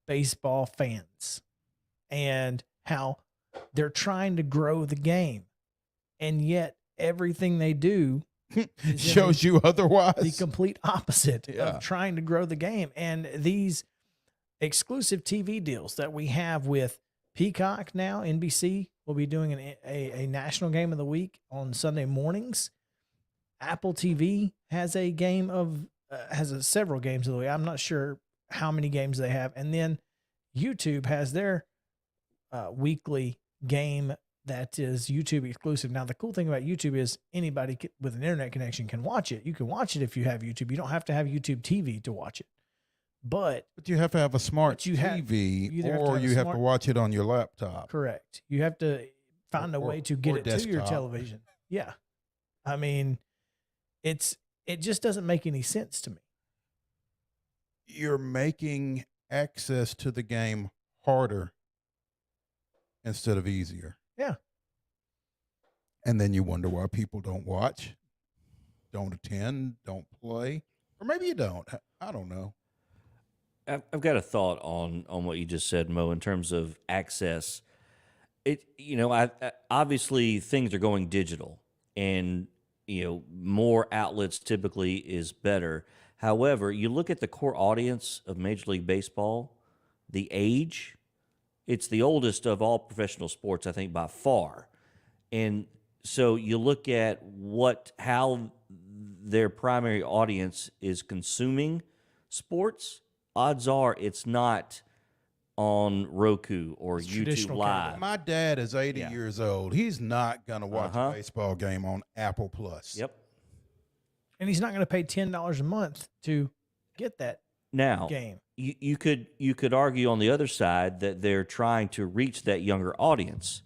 baseball fans and how they're trying to grow the game. And yet everything they do shows you otherwise. The complete opposite of trying to grow the game. And these exclusive TV deals that we have with Peacock now, NBC will be doing a national game of the week on Sunday mornings. Apple TV has a game of several games of the week. I'm not sure how many games they have. And then YouTube has their weekly game that is YouTube exclusive. Now, the cool thing about YouTube is anybody with an internet connection can watch it. You can watch it if you have YouTube. You don't have to have YouTube TV to watch it. But you have to have a smart TV, you have to watch it on your laptop. Correct. You have to find a way to get it desktop. To your television. Yeah. I mean, it just doesn't make any sense to me. You're making access to the game harder instead of easier. Yeah. And then you wonder why people don't watch, don't attend, don't play, or maybe you don't. I don't know. I've got a thought on what you just said, Mo, in terms of access. Obviously things are going digital, and more outlets typically is better. However, you look at the core audience of Major League Baseball, the age, it's the oldest of all professional sports, I think, by far. And so you look at how their primary audience is consuming sports. Odds are it's not on Roku or YouTube Live. My dad is 80 years old. He's not going to watch a baseball game on Apple Plus. Yep. And he's not going to pay $10 a month to get that game. You could argue on the other side that they're trying to reach that younger audience,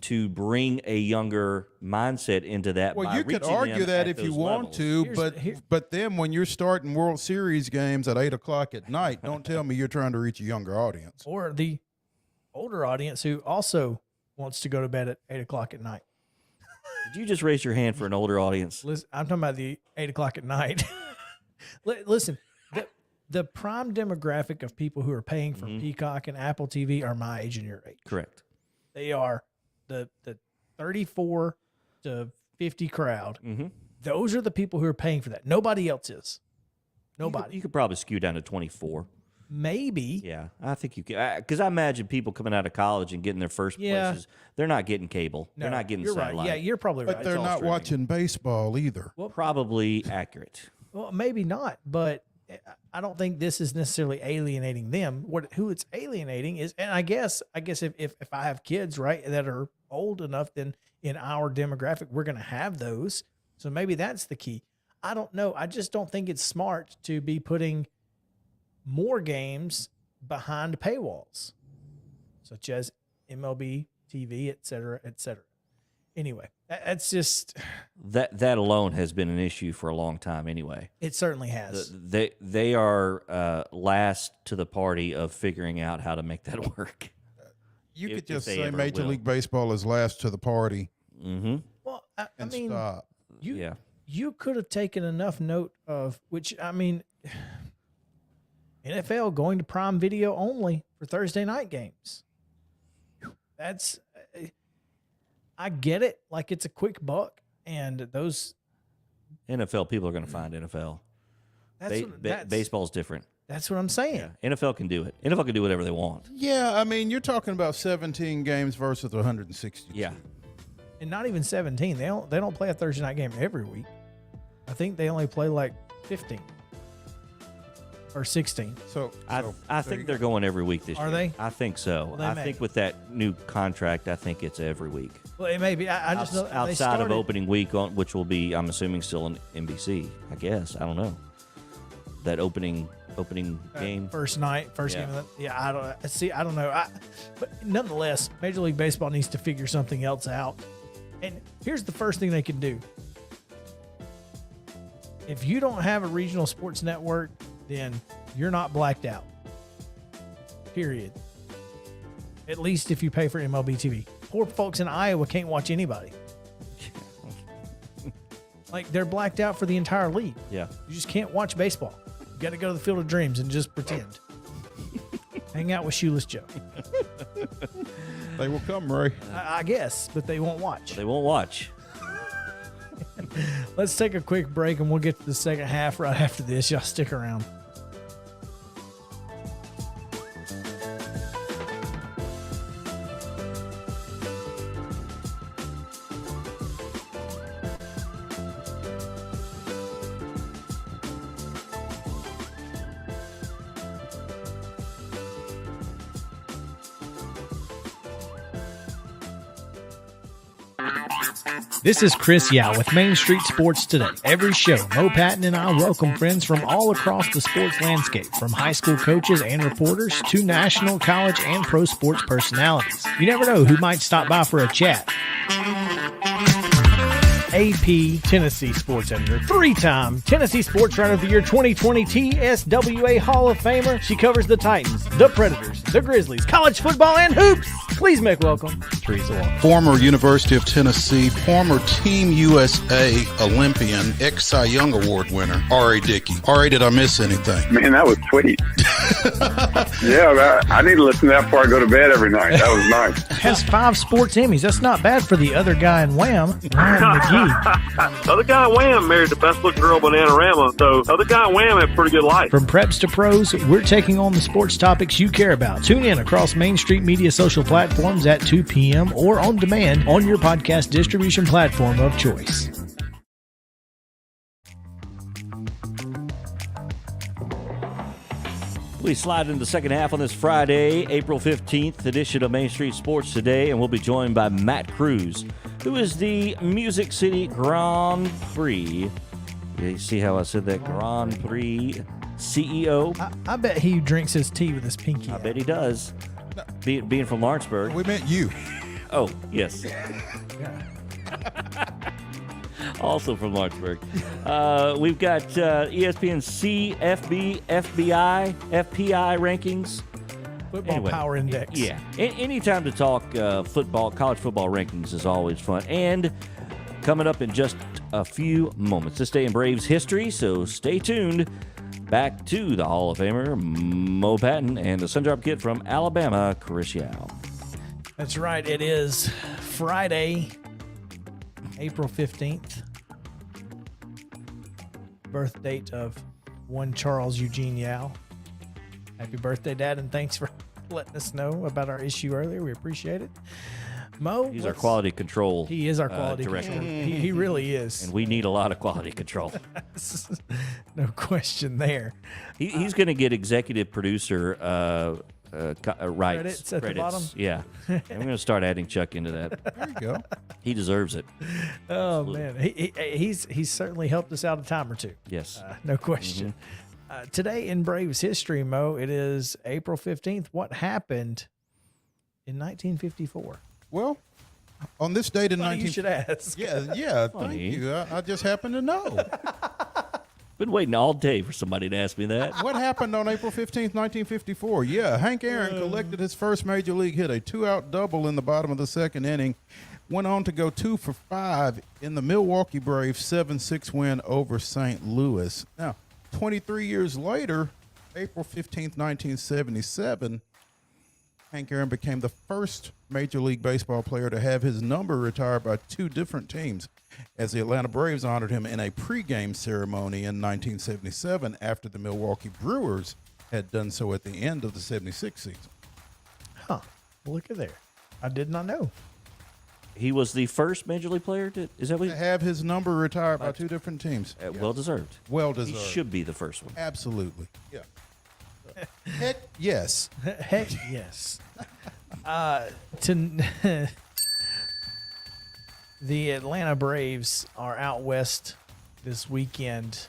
to bring a younger mindset into that. Well, you could argue that if you want to, but then when you're starting World Series games at 8:00 at night, don't tell me you're trying to reach a younger audience. Or the older audience who also wants to go to bed at 8:00 at night. Did you just raise your hand for an older audience? Listen, I'm talking about the 8:00 at night. Listen, the prime demographic of people who are paying for Peacock and Apple TV are my age and your age. Correct. They are the 34 to 50 crowd. Mm-hmm. Those are the people who are paying for that. Nobody else is. Nobody. You could probably skew down to 24. Maybe. Yeah, I think you can. Because I imagine people coming out of college and getting their first places, they're not getting cable. No, they're not getting you're satellite. right. Yeah, you're probably right. But they're all not streaming. watching baseball either. Probably accurate. Well, maybe not, but I don't think this is necessarily alienating them. Who it's alienating is, and I guess if I have kids, right, that are old enough, then in our demographic, we're going to have those. So maybe that's the key. I don't know. I just don't think it's smart to be putting more games behind paywalls, such as MLB TV, et cetera, et cetera. Anyway, that's just That alone has been an issue for a long time anyway. it. Certainly has. They are last to the party of figuring out how to make that work. You If could just they say ever Major will. League Baseball is last to the party Mm-hmm. Well, I and mean, stop. you could have taken enough note of which. I mean, NFL going to Prime Video only for Thursday night games. That's, I get it. Like, it's a quick buck, and those. NFL people are going to find NFL. That's Baseball's different. That's what I'm saying. Yeah, NFL can do it. NFL can do whatever they want. Yeah, I mean, you're talking about 17 games versus 160. Yeah. And not even 17. They don't play a Thursday night game every week. I think they only play like 15 or 16. So I think they're going every week this year. Are they? I think so. Well, they I may. think with that new contract, I think it's every week. Well, it may be. I just know they Outside of started- opening week, which will be, I'm assuming, still on NBC. I guess. I don't know. That opening game. First game of the, I don't see. I don't know. But nonetheless, Major League Baseball needs to figure something else out. And here's the first thing they can do. If you don't have a regional sports network, then you're not blacked out. Period. At least if you pay for MLB TV. Poor folks in Iowa can't watch anybody. Like, they're blacked out for the entire league. Yeah. You just can't watch baseball. You got to go to the Field of Dreams and just pretend. Hang out with Shoeless Joe. they will come, Ray. I guess, but they won't watch. They won't watch. Let's take a quick break and we'll get to the second half right after this. Y'all stick around. This is Chris Yao with Main Street Sports Today. Every show, Mo Patton and I welcome friends from all across the sports landscape, from high school coaches and reporters to national, college, and pro sports personalities. You never know who might stop by for a chat. AP Tennessee sports editor, three-time Tennessee Sports Writer of the Year 2020 TSWA Hall of Famer. She covers the Titans, the Predators, the Grizzlies, college football, and hoops. Please make welcome Teresa Walker. Former University of Tennessee, former Team USA Olympian, ex-Cy Young Award winner, R.A. Dickey. R.A., did I miss anything? Man, that was sweet. Yeah, I need to listen to that before I go to bed every night. That was nice. Has 5 sports Emmys. That's not bad for the other guy in Wham, Ryan McGee. The other guy in Wham married the best looking girl, Bananarama, so the other guy in Wham had a pretty good life. From preps to pros, we're taking on the sports topics you care about. Tune in across Main Street Media social platforms at 2 p.m. or on demand on your podcast distribution platform of choice. We slide into the second half on this Friday, April 15th edition of Main Street Sports Today, and we'll be joined by Matt Cruz, who is the Music City Grand Prix. You see how I said that? Grand Prix CEO. I bet he drinks his tea with his pinky. I bet he does. Being from Lawrenceburg. We meant you. Oh, yes. Also from Lawrenceburg. We've got ESPN's CFB, FBI, FPI rankings. Football Power Index. Yeah. Anytime to talk football, college football rankings is always fun. And coming up in just a few moments, this day in Braves history, so stay tuned. Back to the Hall of Famer, Mo Patton, and the Sundrop Kid from Alabama, Chris Yao. That's right. It is Friday, April 15th. Birth date of one Charles Eugene Yao. Happy birthday, Dad, and thanks for letting us know about our issue earlier. We appreciate it. Mo, He's our quality control. He is our quality director. control. He really is. And we need a lot of quality control. No question there. He's going to get executive producer rights. Credits at the bottom? Yeah. And we're going to start adding Chuck into that. There you go. He deserves it. Oh, Absolutely. man. He's certainly helped us out a time or two. Yes. No question. Today in Braves history, Mo, it is April 15th. What happened in 1954? Well, on this date in You should ask. Yeah, thank Funny. you. I just happen to know. Been waiting all day for somebody to ask me that. What happened on April 15th, 1954? Yeah, Hank Aaron collected his first major league hit, a 2-out double in the bottom of the second inning. Went on to go 2 for 5 in the Milwaukee Braves 7-6 win over St. Louis. Now, 23 years later, April 15th, 1977, Hank Aaron became the first Major League Baseball player to have his number retired by 2 different teams, as the Atlanta Braves honored him in a pregame ceremony in 1977 after the Milwaukee Brewers had done so at the end of the 76 season. Huh. Look at there. I did not know. He was the first major league player is that what To have his number retired by 2 different teams. Well deserved. Well He deserved. should be the first one. Absolutely. Yeah. Heck yes. Heck yes. The Atlanta Braves are out west this weekend.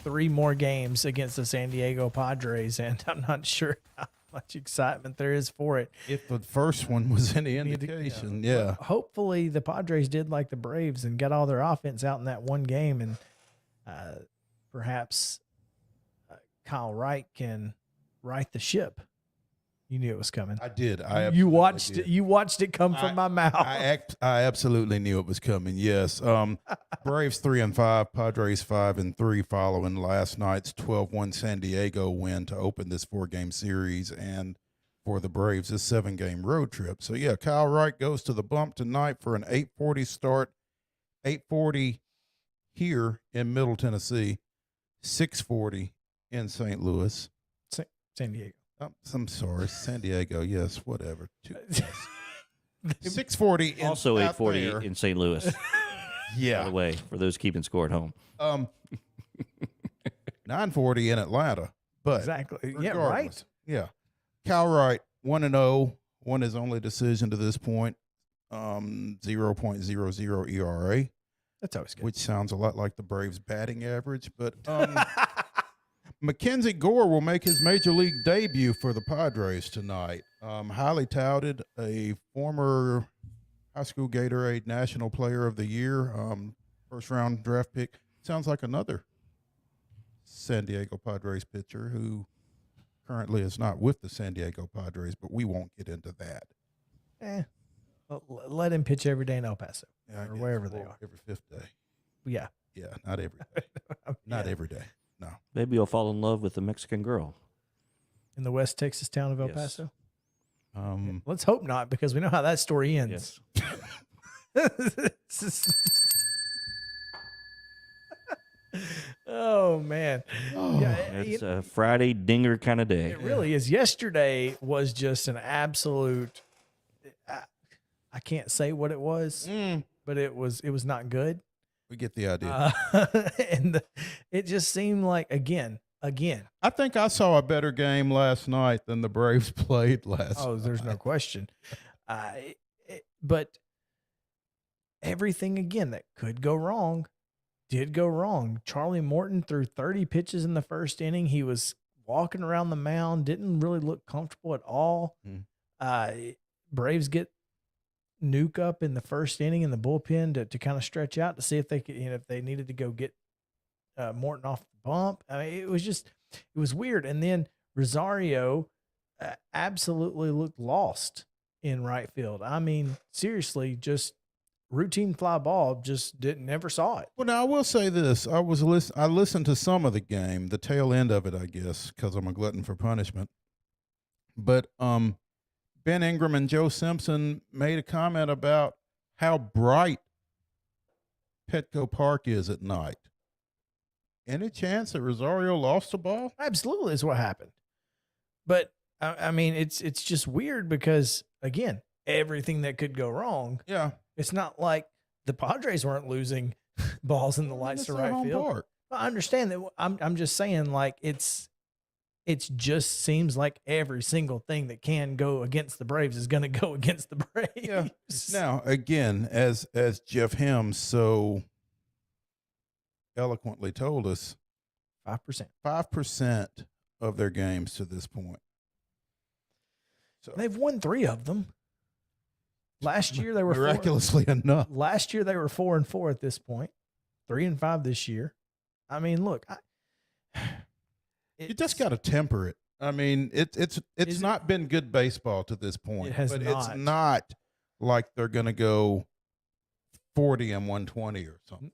3 more games against the San Diego Padres, and I'm not sure how much excitement there is for it. If the first one was any indication, yeah. Hopefully the Padres did like the Braves and got all their offense out in that one game, and perhaps Kyle Wright can right the ship. You knew it was coming. I did. You watched it. You watched it come from my mouth. I absolutely knew it was coming. Yes. Braves 3-5, Padres 5-3, following last night's 12-1 San Diego win to open this 4-game series, and for the Braves, this 7-game road trip. So yeah, Kyle Wright goes to the bump tonight for an 8:40 start. 8:40 here in Middle Tennessee, 6:40 in St. Louis. San Diego. I'm sorry, San Diego. Yes, whatever. 6:40. Also out 8:40 there. in St. Louis. Yeah. By the way, for those keeping score at home. 9:40 in Atlanta. But Exactly. Yeah, right. regardless, yeah. Kyle Wright 1-0, won his only decision to this point. 0.00 ERA. That's always good. Which sounds a lot like the Braves' batting average, but Mackenzie Gore will make his major league debut for the Padres tonight. Highly touted, a former high school Gatorade National Player of the Year, first-round draft pick. Sounds like another San Diego Padres pitcher who currently is not with the San Diego Padres, but we won't get into that. Let him pitch every day in El Paso Yeah, or wherever they are. Every 5th day. Yeah. Yeah, not every day. Not every day. No. Maybe you'll fall in love with a Mexican girl. In the West Texas town of El Yes. Paso. Um, Let's hope not, because we know how that story ends. Oh man. Yeah, It's a Friday dinger kind of day. it really is. Yesterday was just an absolute. I can't say what it was, but it was not good. we get the idea. And it just seemed like again. I think I saw a better game last night than the Braves played last Oh, there's no night. question. But everything again that could go wrong did go wrong. Charlie Morton threw 30 pitches in the first inning. He was walking around the mound, didn't really look comfortable at all. Braves get Nuke up in the first inning in the bullpen to kind of stretch out to see if they could, if they needed to go get Morton off the bump. I mean, it was weird. And then Rosario absolutely looked lost in right field. I mean, seriously, just routine fly ball, just never saw it. Well, now I will say this: I listened to some of the game, the tail end of it, I guess, because I'm a glutton for punishment. But Ben Ingram and Joe Simpson made a comment about how bright Petco Park is at night. Any chance that Rosario lost the ball? Absolutely is what happened. But I mean, it's just weird because, again, everything that could go wrong. Yeah. It's not like the Padres weren't losing balls in the lights to right field. Park. I understand that. I'm just saying, like, it's just seems like every single thing that can go against the Braves is going to go against the Braves. Yeah. Now, again, as Jeff Hem so eloquently told us, 5% of their games to this point. So they've won 3 of them. Last year they were miraculously enough. Last year they were 4-4 at this point. 3-5 this year. I mean, look, you just got to temper it. I mean, it's not been good baseball to this point. It has but not. It's not like they're going to go 40 and 120 or something.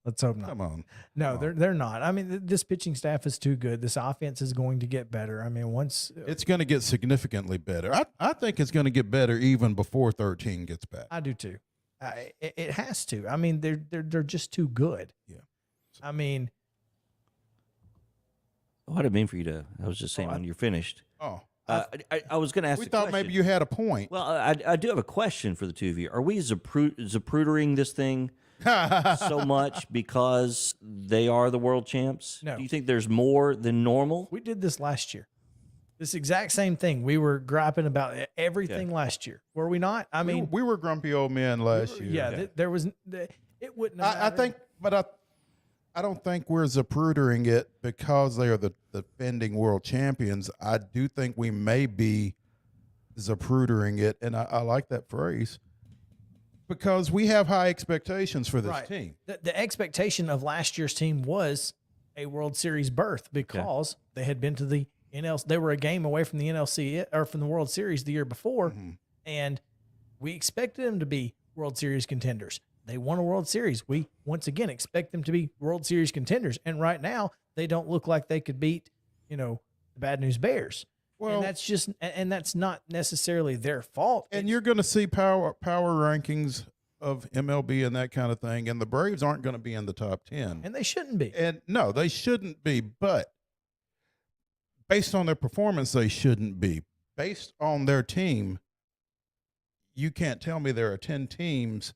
Let's hope not. Come on. No, they're not. I mean, this pitching staff is too good. This offense is going to get better. I mean, once it's going to get significantly better. I think it's going to get better even before 13 gets back. I do too. It has to. I mean, they're just too good. Yeah. I mean, what did it mean for you to? I was just saying when you're finished. Oh. I was going to ask. We thought maybe you had a point. Well, I do have a question for the two of you. Are we Zaprudering this thing so much because they are the world champs? No. Do you think there's more than normal? We did this last year. This exact same thing. We were griping about everything last year. Were we not? I mean, we were grumpy old men last year. Yeah, there was. It wouldn't have I think, but I don't think we're Zaprudering it because they are the defending world champions. I do think we may be Zaprudering it, and I like that phrase because we have high expectations for this team. The expectation of last year's team was a World Series berth because they had been to the NLC. They were a game away from the NLC or from the World Series the year before, and we expected them to be World Series contenders. They won a World Series. We once again expect them to be World Series contenders, and right now they don't look like they could beat, the Bad News Bears. Well, and that's not necessarily their fault. And you're going to see power rankings of MLB and that kind of thing, and the Braves aren't going to be in the top 10, and they shouldn't be. And no, they shouldn't be. But based on their performance, they shouldn't be. Based on their team, you can't tell me there are 10 teams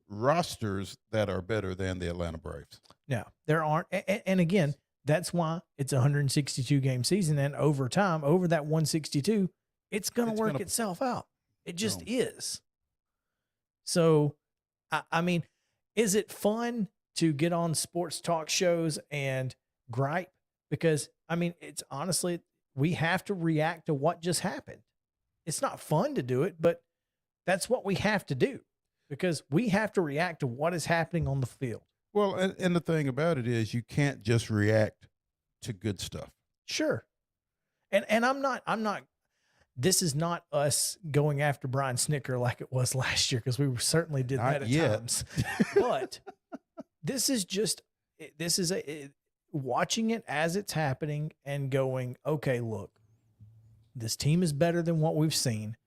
rosters that are better than the Atlanta Braves. No, there aren't. And again, that's why it's a 162 game season, and over time, over that 162, it's going to work itself out. It just is. So, I mean, is it fun to get on sports talk shows and gripe? Because, I mean, it's honestly, we have to react to what just happened. It's not fun to do it, but that's what we have to do because we have to react to what is happening on the field. Well, and the thing about it is you can't just react to good stuff. Sure. And I'm not, this is not us going after Brian Snicker like it was last year, because we certainly did that at times. But this is watching it as it's happening and going, okay, look, this team is better than what we've seen.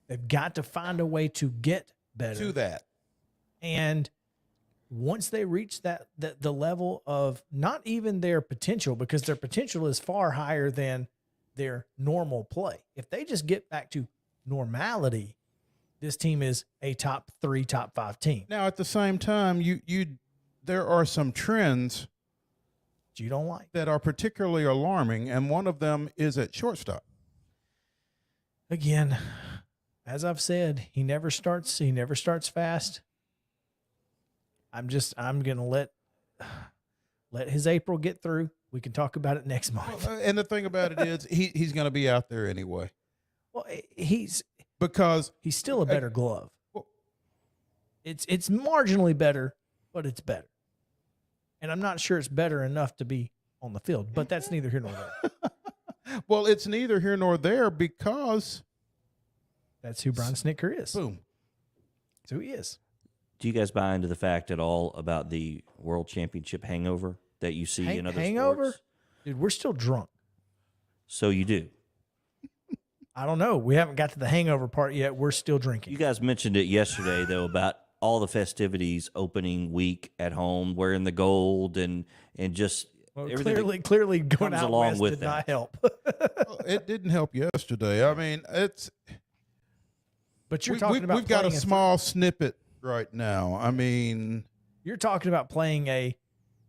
They've got to find a way to get better. To that. And once they reach the level of not even their potential, because their potential is far higher than their normal play. If they just get back to normality, this team is a top 3, top 5 team. Now, at the same time, there are some trends you don't like that are particularly alarming, and one of them is at shortstop. Again, as I've said, he never starts fast. I'm going to let his April get through. We can talk about it next month. And the thing about it is he's going to be out there anyway. Well, because he's still a better glove. It's marginally better, but it's better. And I'm not sure it's better enough to be on the field, but that's neither here nor there. Well, it's neither here nor there because that's who Brian Snicker is. Boom. That's who he is. Do you guys buy into the fact at all about the World Championship hangover that you see in other hangover? sports? Dude, we're still drunk. So you do? I don't know. We haven't got to the hangover part yet. We're still drinking. You guys mentioned it yesterday, though, about all the festivities opening week at home, wearing the gold and just everything clearly going comes out along west with did that. not help. Well, it didn't help yesterday. I mean, But you're talking about we've got a playing small snippet right now. I mean, you're talking about playing an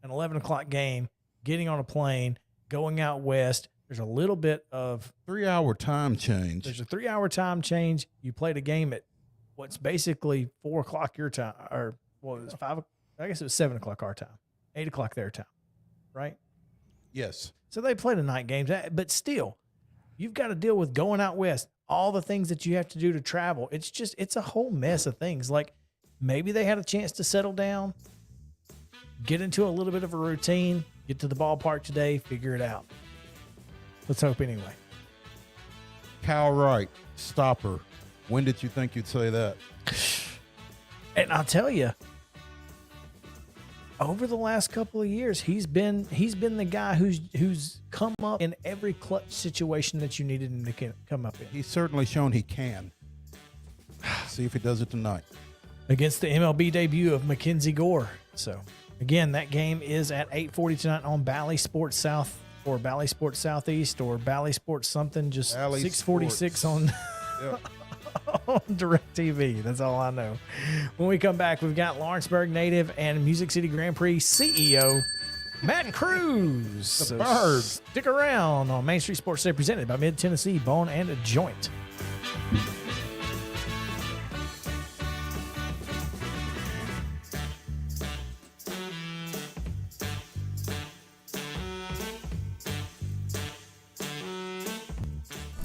11 o'clock game, getting on a plane, going out west. There's a little bit of 3-hour time change. There's a 3-hour time change. You played a game at what's basically 4 o'clock your time, or what was it, 5? I guess it was 7 o'clock our time, 8 o'clock their time, right? Yes. So they played a night game, but still, you've got to deal with going out west, all the things that you have to do to travel. It's a whole mess of things. Like maybe they had a chance to settle down, get into a little bit of a routine, get to the ballpark today, figure it out. Let's hope anyway. Cal Wright, stopper. When did you think you'd say that? And I'll tell you, over the last couple of years, he's been the guy who's come up in every clutch situation that you needed him to come up in. He's certainly shown he can. See if he does it tonight. Against the MLB debut of Mackenzie Gore. So, again, that game is at 8:40 tonight on Bally Sports South or Bally Sports Southeast or Bally Sports something, just Bally 646 Sports. on, Yep. on DirecTV. That's all I know. When we come back, we've got Lawrenceburg native and Music City Grand Prix CEO Matt Cruz. The Bird. Stick around on Main Street Sports Today, presented by Mid-Tennessee Bone and a Joint.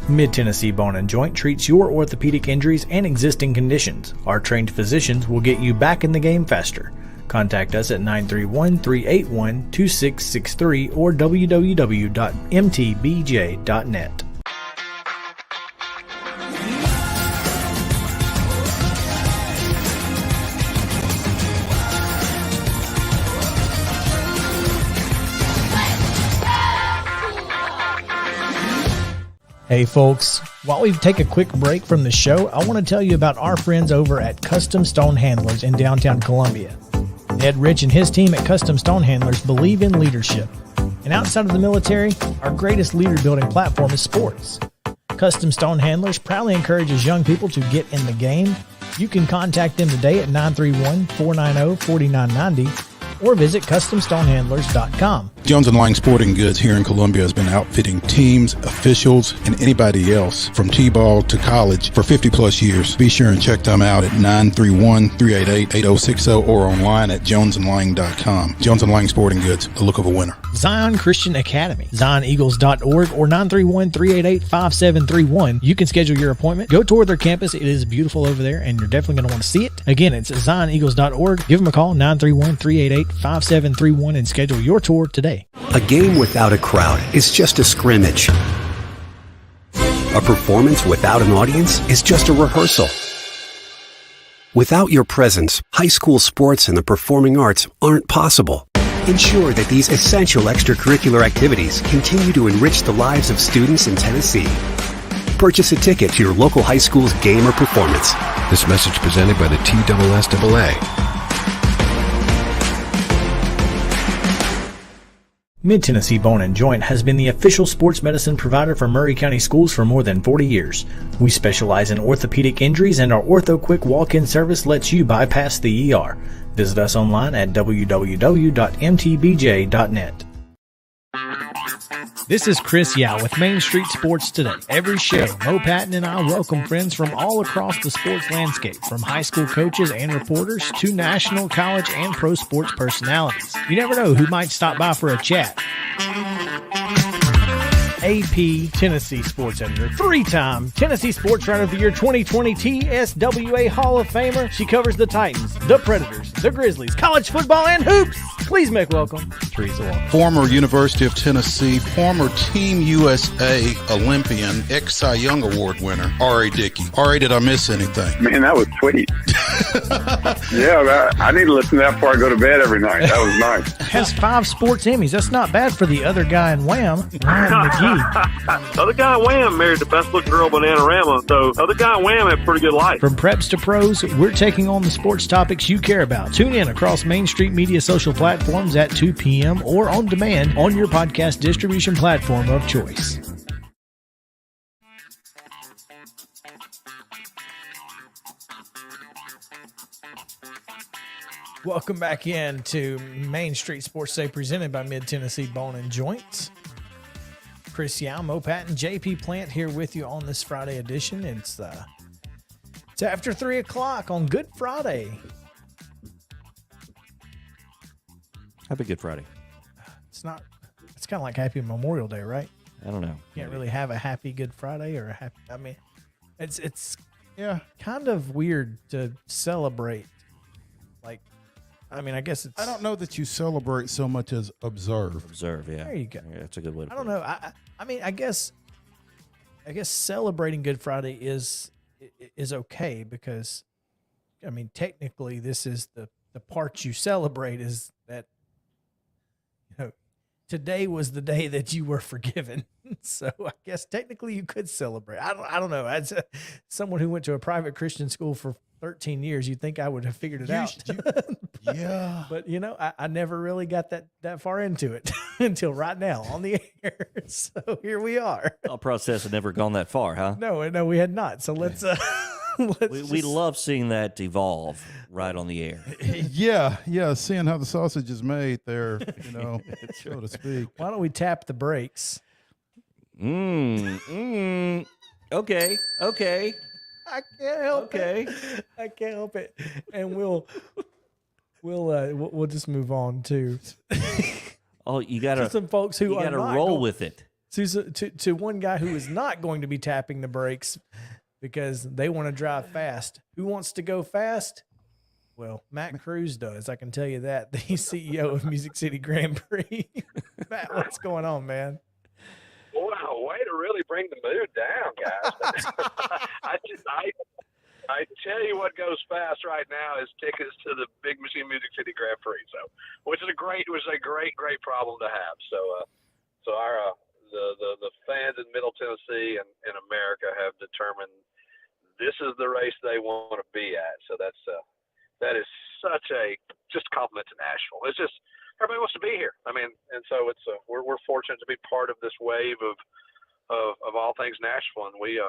Mid-Tennessee Bone and Joint treats your orthopedic injuries and existing conditions. Our trained physicians will get you back in the game faster. Contact us at 931-381-2663 or www.mtbj.net. Hey folks, while we take a quick break from the show, I want to tell you about our friends over at Custom Stone Handlers in downtown Columbia. Ed Rich and his team at Custom Stone Handlers believe in leadership. And outside of the military, our greatest leader building platform is sports. Custom Stone Handlers proudly encourages young people to get in the game. You can contact them today at 931-490-4990 or visit CustomStonehandlers.com. Jones & Lang Sporting Goods here in Columbia has been outfitting teams, officials, and anybody else from T-ball to college for 50-plus years. Be sure and check them out at 931-388-8060 or online at jonesandlang.com. Jones & Lang Sporting Goods, the look of a winner. Zion Christian Academy, ZionEagles.org or 931-388-5731. You can schedule your appointment. Go tour their campus. It is beautiful over there, and you're definitely going to want to see it. Again, it's ZionEagles.org. Give them a call, 931-388-5731, and schedule your tour today. A game without a crowd is just a scrimmage. A performance without an audience is just a rehearsal. Without your presence, high school sports and the performing arts aren't possible. Ensure that these essential extracurricular activities continue to enrich the lives of students in Tennessee. Purchase a ticket to your local high school's game or performance. This message presented by the TSSAA. Mid-Tennessee Bone and Joint has been the official sports medicine provider for Maury County schools for more than 40 years. We specialize in orthopedic injuries, and our Ortho Quick walk-in service lets you bypass the ER. Visit us online at www.mtbj.net. This is Chris Yao with Main Street Sports Today. Every show, Mo Patton and I welcome friends from all across the sports landscape, from high school coaches and reporters to national, college, and pro sports personalities. You never know who might stop by for a chat. AP Tennessee Sports Editor, three-time Tennessee Sports Writer of the Year 2020 TSWA Hall of Famer. She covers the Titans, the Predators, the Grizzlies, college football, and hoops. Please make welcome Street is a walk. Former University of Tennessee, former Team USA Olympian, ex-Cy Young Award winner, R.A. Dickey. R.A., did I miss anything? Man, that was sweet. Yeah, I need to listen to that before I go to bed every night. That was nice. Has 5 sports Emmys. That's not bad for the other guy in Wham, Ryan McGee. Other guy in Wham married the best looking girl, Bananarama. So other guy in Wham had a pretty good life. From preps to pros, we're taking on the sports topics you care about. Tune in across Main Street Media social platforms at 2 p.m. or on demand on your podcast distribution platform of choice. Welcome back in to Main Street Sports Day presented by Mid-Tennessee Bone and Joints. Chris Yao, Patton, JP Plant here with you on this Friday edition. It's after 3 o'clock on Good Friday. Happy Good Friday. It's kind of like Happy Memorial Day, right? I don't know. Can't really have a Happy Good Friday or a happy. I mean, it's kind of weird to celebrate. Like, I mean, I guess it's. I don't know that you celebrate so much as observe. Observe, yeah. There you go. Yeah, that's a good way to I put don't it. know. I mean, I guess celebrating Good Friday is okay because, I mean, technically this is the part you celebrate is that, you know, today was the day that you were forgiven. So I guess technically you could celebrate. I don't know. As someone who went to a private Christian school for 13 years, you'd think I would have figured it out. Yeah. But, you know, I never really got that far into it until right now on the air. So here we are. Our process had never gone that far, huh? No, we had not. So let's We love seeing that evolve right on the air. Yeah, seeing how the sausage is made there, you know, so to speak. Why don't we tap the brakes? Okay. I can't help Okay. it. I can't help it. And we'll just move on to Oh, you gotta some folks who you are gotta not roll going- with it. to one guy who is not going to be tapping the brakes because they want to drive fast. Who wants to go fast? Well, Matt Cruz does. I can tell you that. The CEO of Music City Grand Prix. Matt, what's going on, man? Wow, way to really bring the mood down, guys. I tell you what goes fast right now is tickets to the Big Machine Music City Grand Prix. So, which is a great problem to have. So our the fans in Middle Tennessee and America have determined this is the race they want to be at. So that is such a just compliment to Nashville. It's just everybody wants to be here. I mean, and so it's we're fortunate to be part of this wave of all things Nashville, and we're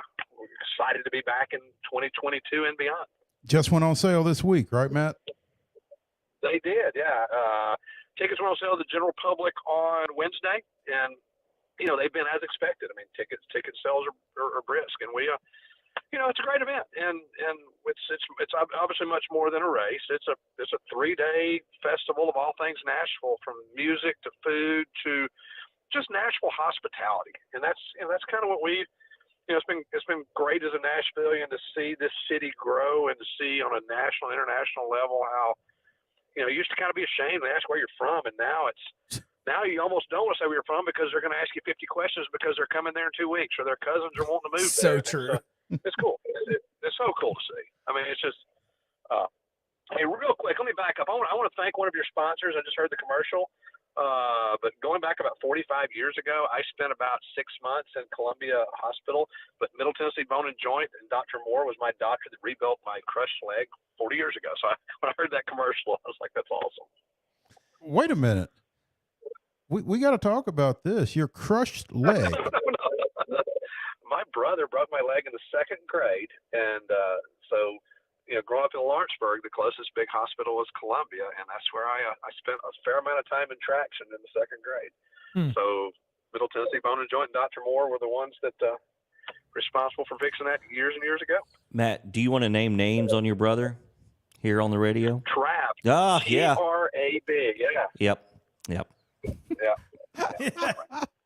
excited to be back in 2022 and beyond. Just went on sale this week, right, Matt? They did, yeah. Tickets went on sale to the general public on Wednesday, and you know they've been as expected. I mean, ticket sales are brisk, and we, you know, it's a great event, and it's obviously much more than a race. It's a 3-day festival of all things Nashville, from music to food to just Nashville hospitality, and that's kind of what we, you know, it's been great as a Nashvilleian to see this city grow and to see on a national, international level how, you know, it used to kind of be ashamed to ask where you're from, and now you almost don't want to say where you're from because they're going to ask you 50 questions because they're coming there in 2 weeks or their cousins are wanting to move So there. true. It's cool. It's so cool to see. I mean, it's just. Hey, real quick, let me back up. I want to thank one of your sponsors. I just heard the commercial. But going back about 45 years ago, I spent about 6 months in Columbia Hospital. But Middle Tennessee Bone and Joint, and Dr. Moore was my doctor that rebuilt my crushed leg 40 years ago. So when I heard that commercial, I was like, that's awesome. Wait a minute. We got to talk about this. Your crushed leg. No. My brother broke my leg in the 2nd grade, and so, you know, growing up in Lawrenceburg, the closest big hospital was Columbia, and that's where I spent a fair amount of time in traction in the 2nd grade. So Middle Tennessee Bone and Joint and Dr. Moore were the ones that responsible for fixing that years and years ago. Matt, do you want to name names on your brother here on the radio? Trav. Ah, yeah. TRAB. Yeah. Yep. Yeah.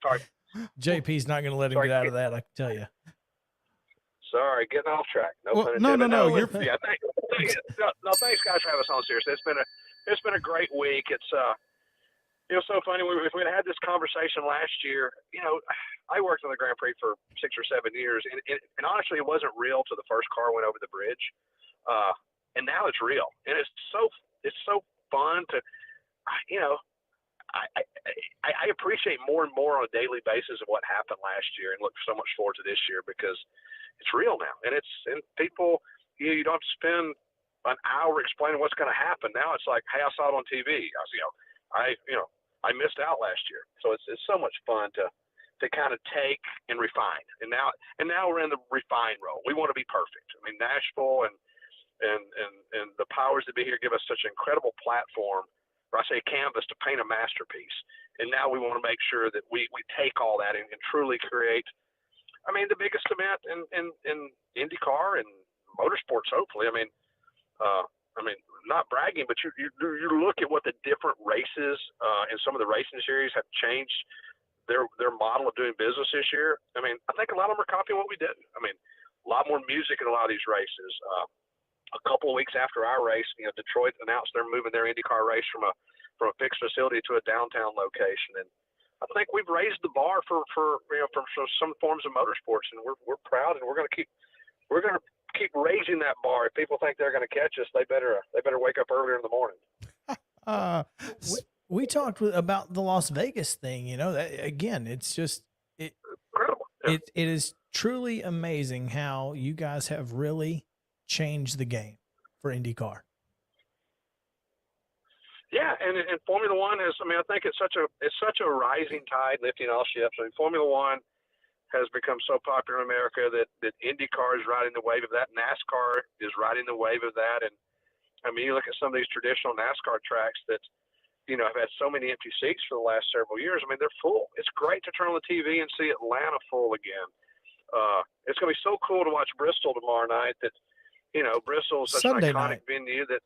Sorry. JP's not going to let him get out of that, I can tell you. Sorry, getting off track. Well, pun no, intended. you're yeah. Thanks, guys, for having us on. Seriously, it's been a great week. It's it was so funny. If we had this conversation last year, I worked on the Grand Prix for 6 or 7 years, and honestly, it wasn't real till the first car went over the bridge, and now it's real, and it's so fun to, I appreciate more and more on a daily basis of what happened last year, and look so much forward to this year because it's real now, and people, you don't have to spend an hour explaining what's going to happen. Now it's like, hey, I saw it on TV. I missed out last year. So it's so much fun to kind of take and refine. And now we're in the refine role. We want to be perfect. I mean, Nashville and the powers that be here give us such an incredible platform, or I say canvas, to paint a masterpiece. And now we want to make sure that we take all that and truly create, the biggest event in IndyCar and motorsports, hopefully. Not bragging, but you look at what the different races and some of the racing series have changed their model of doing business this year. I think a lot of them are copying what we did. A lot more music in a lot of these races. A couple of weeks after our race, Detroit announced they're moving their IndyCar race from a fixed facility to a downtown location, and I think we've raised the bar for some forms of motorsports, and we're proud, and we're going to keep raising that bar. If people think they're going to catch us, they better wake up earlier in the morning. We talked about the Las Vegas thing. That again, it's just incredible. Yeah. It is truly amazing how you guys have really changed the game for IndyCar. Yeah, and Formula One has. I think it's such a rising tide lifting all ships. Formula One has become so popular in America that IndyCar is riding the wave of that. NASCAR is riding the wave of that. And you look at some of these traditional NASCAR tracks that, have had so many empty seats for the last several years. They're full. It's great to turn on the TV and see Atlanta full again. It's going to be so cool to watch Bristol tomorrow night that, Bristol is such Sunday an iconic night venue that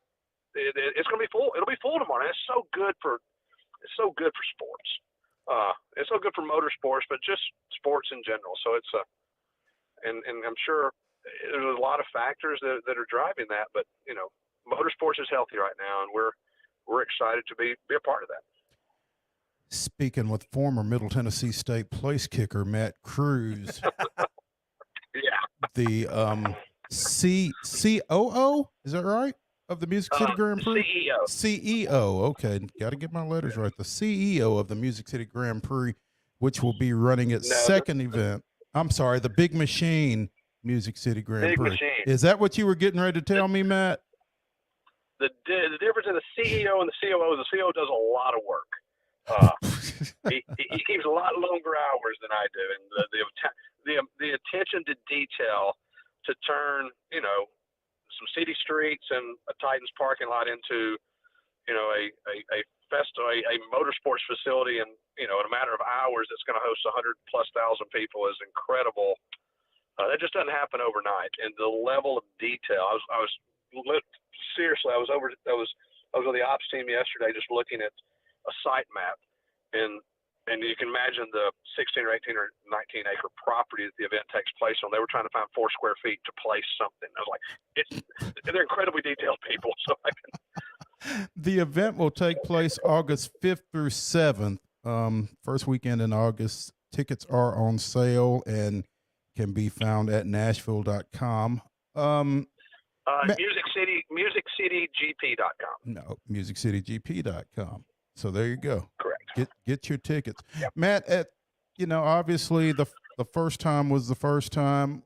it's going to be full. It'll be full tomorrow night. It's so good for sports. It's so good for motorsports, but just sports in general. So it's and I'm sure there's a lot of factors that are driving that, but motorsports is healthy right now, and we're excited to be a part of that. Speaking with former Middle Tennessee State place kicker Matt Cruz. Yeah. The COO, is that right? Of the Music City Grand Prix? CEO. Okay. Got to get my letters right. The CEO of the Music City Grand Prix, which will be running its second event. I'm sorry, the Big Machine Music City Grand Prix. Machine. Is that what you were getting ready to tell me, Matt? The difference in the CEO and the COO is the CEO does a lot of work. He keeps a lot longer hours than I do, and the attention to detail to turn some city streets and a Titans parking lot into a motorsports facility, and in a matter of hours it's going to host 100,000+ people is incredible. That just doesn't happen overnight, and the level of detail. I was over the ops team yesterday just looking at a site map, and you can imagine the 16 or 18 or 19 acre property that the event takes place on. They were trying to find 4 square feet to place something. I was like, they're incredibly detailed people. So the event will take place August 5th through 7th, first weekend in August. Tickets are on sale and can be found at nashville.com. MusicCityGP.com. No, MusicCityGP.com. So there you go. Correct. Get your tickets. Yep. Matt, obviously the first time was the first time.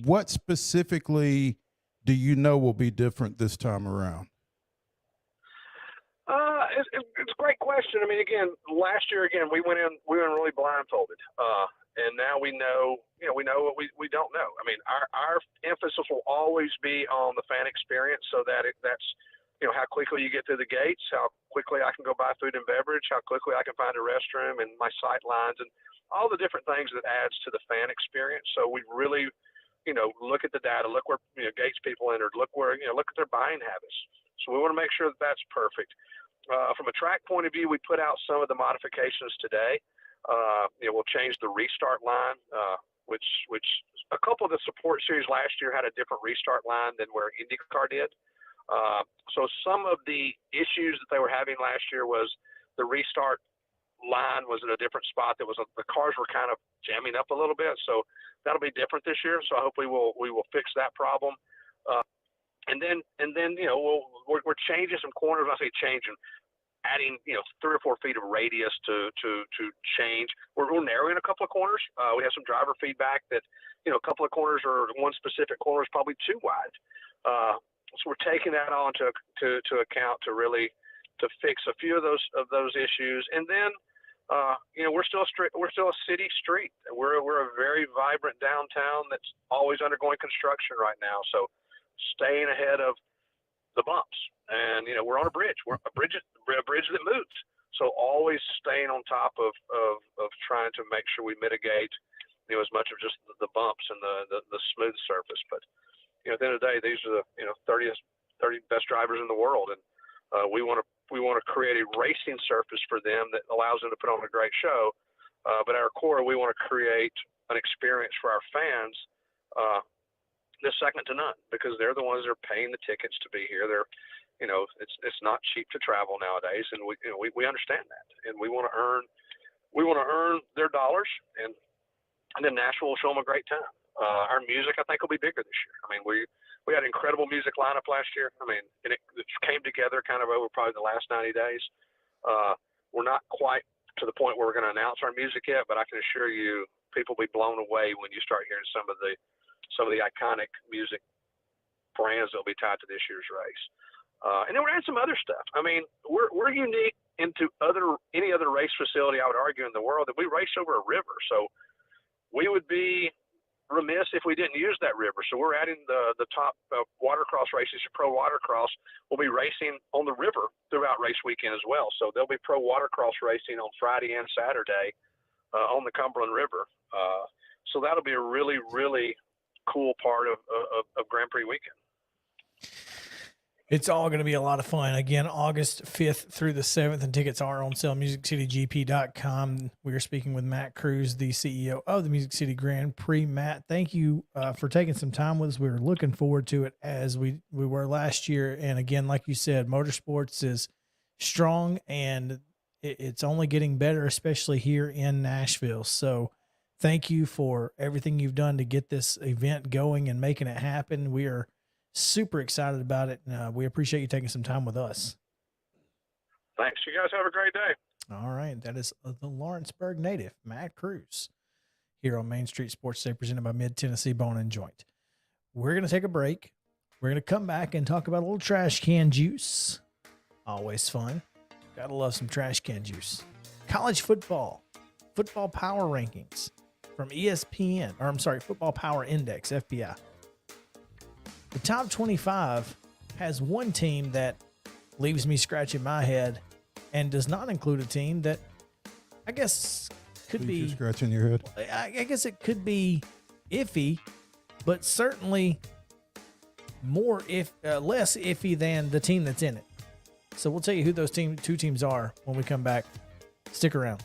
What specifically do you know will be different this time around? It's a great question. Last year, we went in really blindfolded. And now we know what we don't know. Our emphasis will always be on the fan experience, so that's how quickly you get through the gates, how quickly I can go buy food and beverage, how quickly I can find a restroom, and my sight lines, and all the different things that adds to the fan experience. So we really, look at the data, look where gates people entered, look at their buying habits. So we want to make sure that that's perfect. From a track point of view, we put out some of the modifications today. We'll change the restart line, which a couple of the support series last year had a different restart line than where IndyCar did. So some of the issues that they were having last year was the restart line was at a different spot. The cars were kind of jamming up a little bit, so that'll be different this year. So I hope we will fix that problem. And then we're changing some corners. When I say changing, adding 3 or 4 feet of radius to change. We're narrowing a couple of corners. We have some driver feedback that a couple of corners or one specific corner is probably too wide. So we're taking that on to account to fix a few of those issues. And then we're still a city street. We're a very vibrant downtown that's always undergoing construction right now. So staying ahead of the bumps. And we're on a bridge. We're a bridge that moves. So always staying on top of trying to make sure we mitigate as much of just the bumps and the smooth surface. But at the end of the day, these are the 30 best drivers in the world, and we want to create a racing surface for them that allows them to put on a great show. But at our core, we want to create an experience for our fans that's second to none, because they're the ones that are paying the tickets to be here. They're it's not cheap to travel nowadays, and we understand that, and we want to earn their dollars, and then Nashville will show them a great time. Our music, I think, will be bigger this year. I mean, we had an incredible music lineup last year. I mean, and it came together kind of over probably the last 90 days. We're not quite to the point where we're going to announce our music yet, but I can assure you, people will be blown away when you start hearing some of the iconic music brands that will be tied to this year's race. And then we're adding some other stuff. I mean, we're unique into any other race facility, I would argue, in the world, that we race over a river. So we would be remiss if we didn't use that river. So we're adding the top watercross races. Pro watercross will be racing on the river throughout race weekend as well. So there'll be pro watercross racing on Friday and Saturday on the Cumberland River. So that'll be a really, really cool part of Grand Prix weekend. It's all going to be a lot of fun. Again, August 5th through the 7th, and tickets are on sale, MusicCityGP.com. We are speaking with Matt Cruz, the CEO of the Music City Grand Prix. Matt, thank you for taking some time with us. We were looking forward to it as we were last year. And again, like you said, motorsports is strong, and it's only getting better, especially here in Nashville. So thank you for everything you've done to get this event going and making it happen. We are super excited about it. We appreciate you taking some time with us. Thanks. You guys have a great day. All right. That is the Lawrenceburg native, Matt Cruz, here on Main Street Sports Day, presented by Mid-Tennessee Bone and Joint. We're going to take a break. We're going to come back and talk about a little trash can juice. Always fun. Gotta love some trash can juice. College football power rankings from ESPN, Football Power Index, FPI. The top 25 has one team that leaves me scratching my head and does not include a team that I guess could be scratching your head. I guess it could be iffy, but certainly less iffy than the team that's in it. So we'll tell you who those two teams are when we come back. Stick around.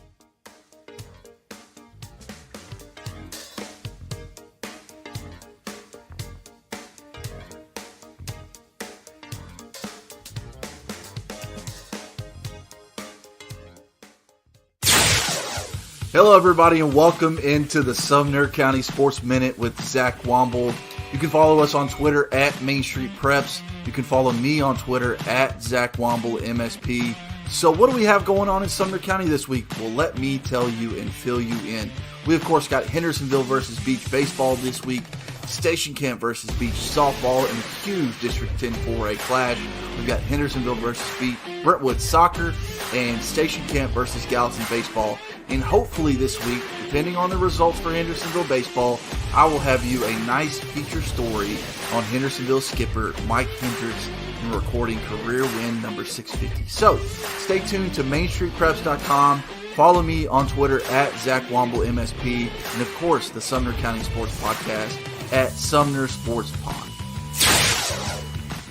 Hello, everybody, and welcome into the Sumner County Sports Minute with Zach Womble. You can follow us on Twitter at Main Street Preps. You can follow me on Twitter at Zach Womble MSP. So what do we have going on in Sumner County this week? Well, let me tell you and fill you in. We, of course, got Hendersonville versus Beach Baseball this week, Station Camp versus Beach Softball, and a huge District 10 4A clash. We've got Hendersonville versus Brentwood Soccer, and Station Camp versus Gallatin Baseball. And hopefully this week, depending on the results for Hendersonville baseball, I will have you a nice feature story on Hendersonville skipper Mike Hendricks in recording career win number 650. So stay tuned to MainStreetPreps.com. Follow me on Twitter at Zach Womble MSP, and of course the Sumner County Sports Podcast at Sumner Sports Pod.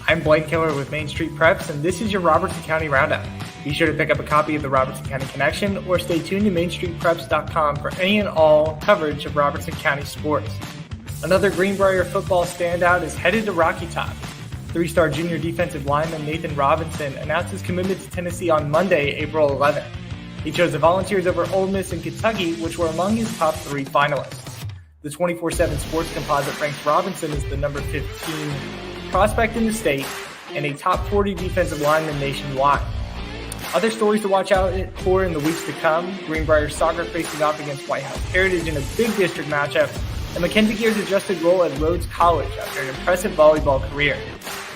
I'm Blake Killer with Main Street Preps, and this is your Robertson County Roundup. Be sure to pick up a copy of the Robertson County Connection or stay tuned to MainStreetPreps.com for any and all coverage of Robertson County sports. Another Greenbrier football standout is headed to Rocky Top. Three-star junior defensive lineman Nathan Robinson announced his commitment to Tennessee on Monday, April 11th. He chose the Volunteers over Ole Miss and Kentucky, which were among his top 3 finalists. The 24/7 Sports Composite ranks Robinson as the number 15 prospect in the state and a top 40 defensive lineman nationwide. Other stories to watch out for in the weeks to come: Greenbrier Soccer facing off against White House Heritage in a big district matchup, and Mackenzie Gear's adjusted role at Rhodes College after an impressive volleyball career.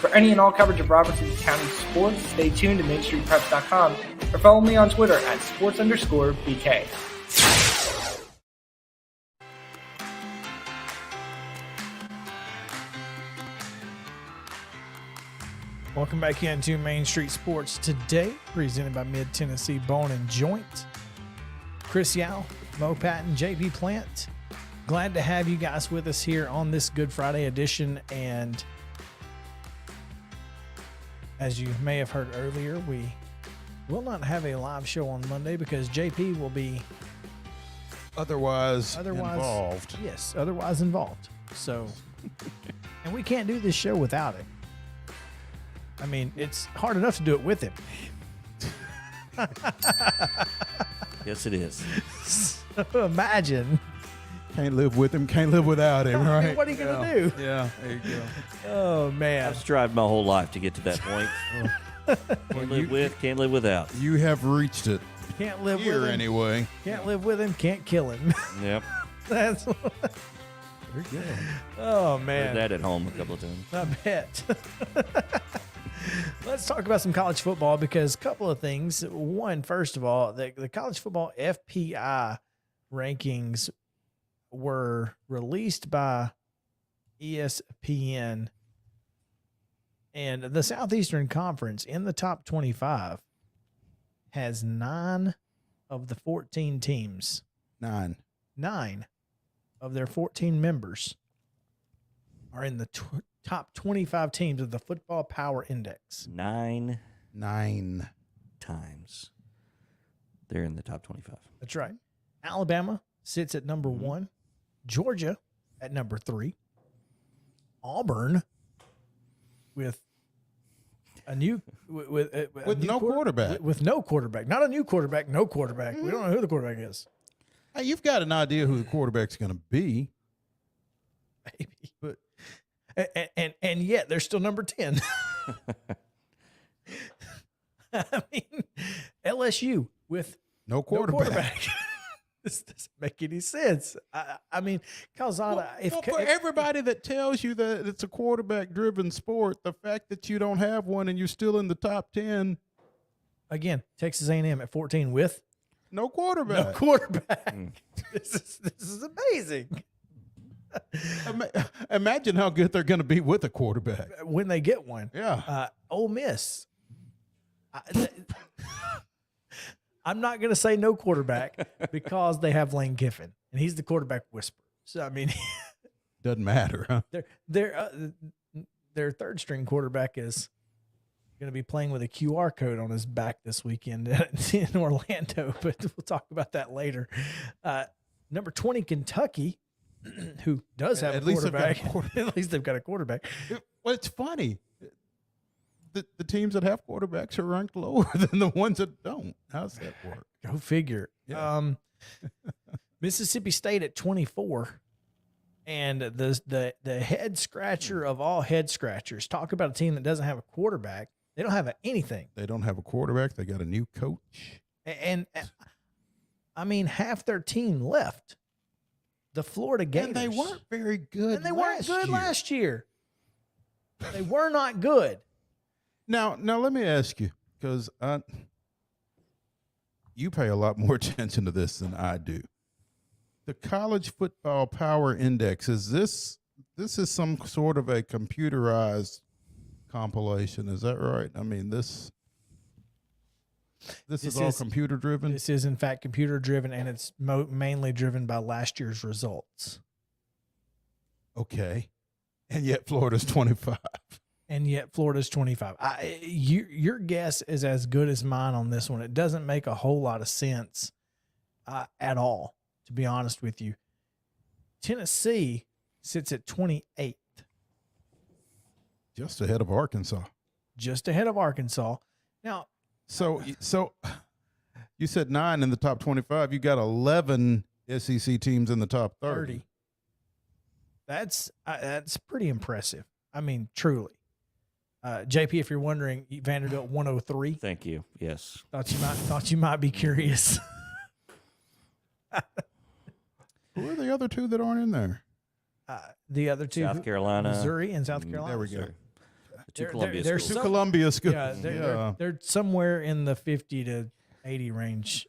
For any and all coverage of Robertson County sports, stay tuned to MainStreetPreps.com or follow me on Twitter at sports_BK. Welcome back into Main Street Sports Today, presented by Mid-Tennessee Bone and Joint. Chris Yao, Mo Patton, JP Plant. Glad to have you guys with us here on this Good Friday edition. And as you may have heard earlier, we will not have a live show on Monday because JP will be otherwise involved. Yes, otherwise involved. So, and we can't do this show without it. I mean, it's hard enough to do it with him. Yes, it is. So imagine. Can't live with him, can't live without him, right? I mean, what are you going to do? Yeah, there you go. Oh, man. I've strived my whole life to get to that point. Can't live with, can't live without. You have reached it. Can't live Here, with him. anyway. Can't live with him, can't kill him. Yep. That's Very good. Oh, man. Heard that at home a couple of times. I bet. Let's talk about some college football because a couple of things. One, first of all, the college football FPI rankings were released by ESPN, and the Southeastern Conference in the top 25 has 9 of the 14 teams. 9 of their 14 members are in the top 25 teams of the Football Power Index. 9 times. They're in the top 25. That's right. Alabama sits at number 1. Georgia at number 3. Auburn with a new with no quarterback. With no quarterback. Not a new quarterback, no quarterback. We don't know who the quarterback is. Hey, you've got an idea who the quarterback's going to be. Maybe. But and yet they're still number 10. I mean, LSU with no quarterback. This doesn't make any sense. I mean, Calzada. For everybody that tells you that it's a quarterback-driven sport, the fact that you don't have one and you're still in the top 10. Again, Texas A&M at 14 with no quarterback. No quarterback. This is amazing. Imagine how good they're going to be with a quarterback when they get one. Yeah. Ole Miss. I'm not going to say no quarterback because they have Lane Kiffin, and he's the quarterback whisperer. So, I mean, doesn't matter, huh? Their third string quarterback is going to be playing with a QR code on his back this weekend in Orlando, but we'll talk about that later. Number 20, Kentucky, who does have a quarterback. At least they've got a quarterback. Well, it's funny. The teams that have quarterbacks are ranked lower than the ones that don't. How's that work? Go figure. Yeah. Mississippi State at 24, and the head scratcher of all head scratchers. Talk about a team that doesn't have a quarterback. They don't have anything. They don't have a quarterback. They got a new coach. And I mean, half their team left. The Florida Gators. And they weren't very good. And they weren't good last year. They were not good. Now let me ask you, because you pay a lot more attention to this than I do. The College Football Power Index, is this is some sort of a computerized compilation, is that right? I mean, this is all computer driven? This is in fact computer driven, and it's mainly driven by last year's results. Okay. And yet Florida's 25. And yet Florida's 25. Your guess is as good as mine on this one. It doesn't make a whole lot of sense at all, to be honest with you. Tennessee sits at 28th. Just ahead of Arkansas. Just ahead of Arkansas. Now, so you said 9 in the top 25. You got 11 SEC teams in the top 30. That's pretty impressive. I mean, truly. JP, if you're wondering, Vanderbilt 103. Thank you. Yes. Thought you might be curious. Who are the other two that aren't in there? The other two, South Carolina, Missouri, and South Carolina. There we go. Two Columbia they're schools. Two Columbia schools. Yeah, they're somewhere in the 50 to 80 range.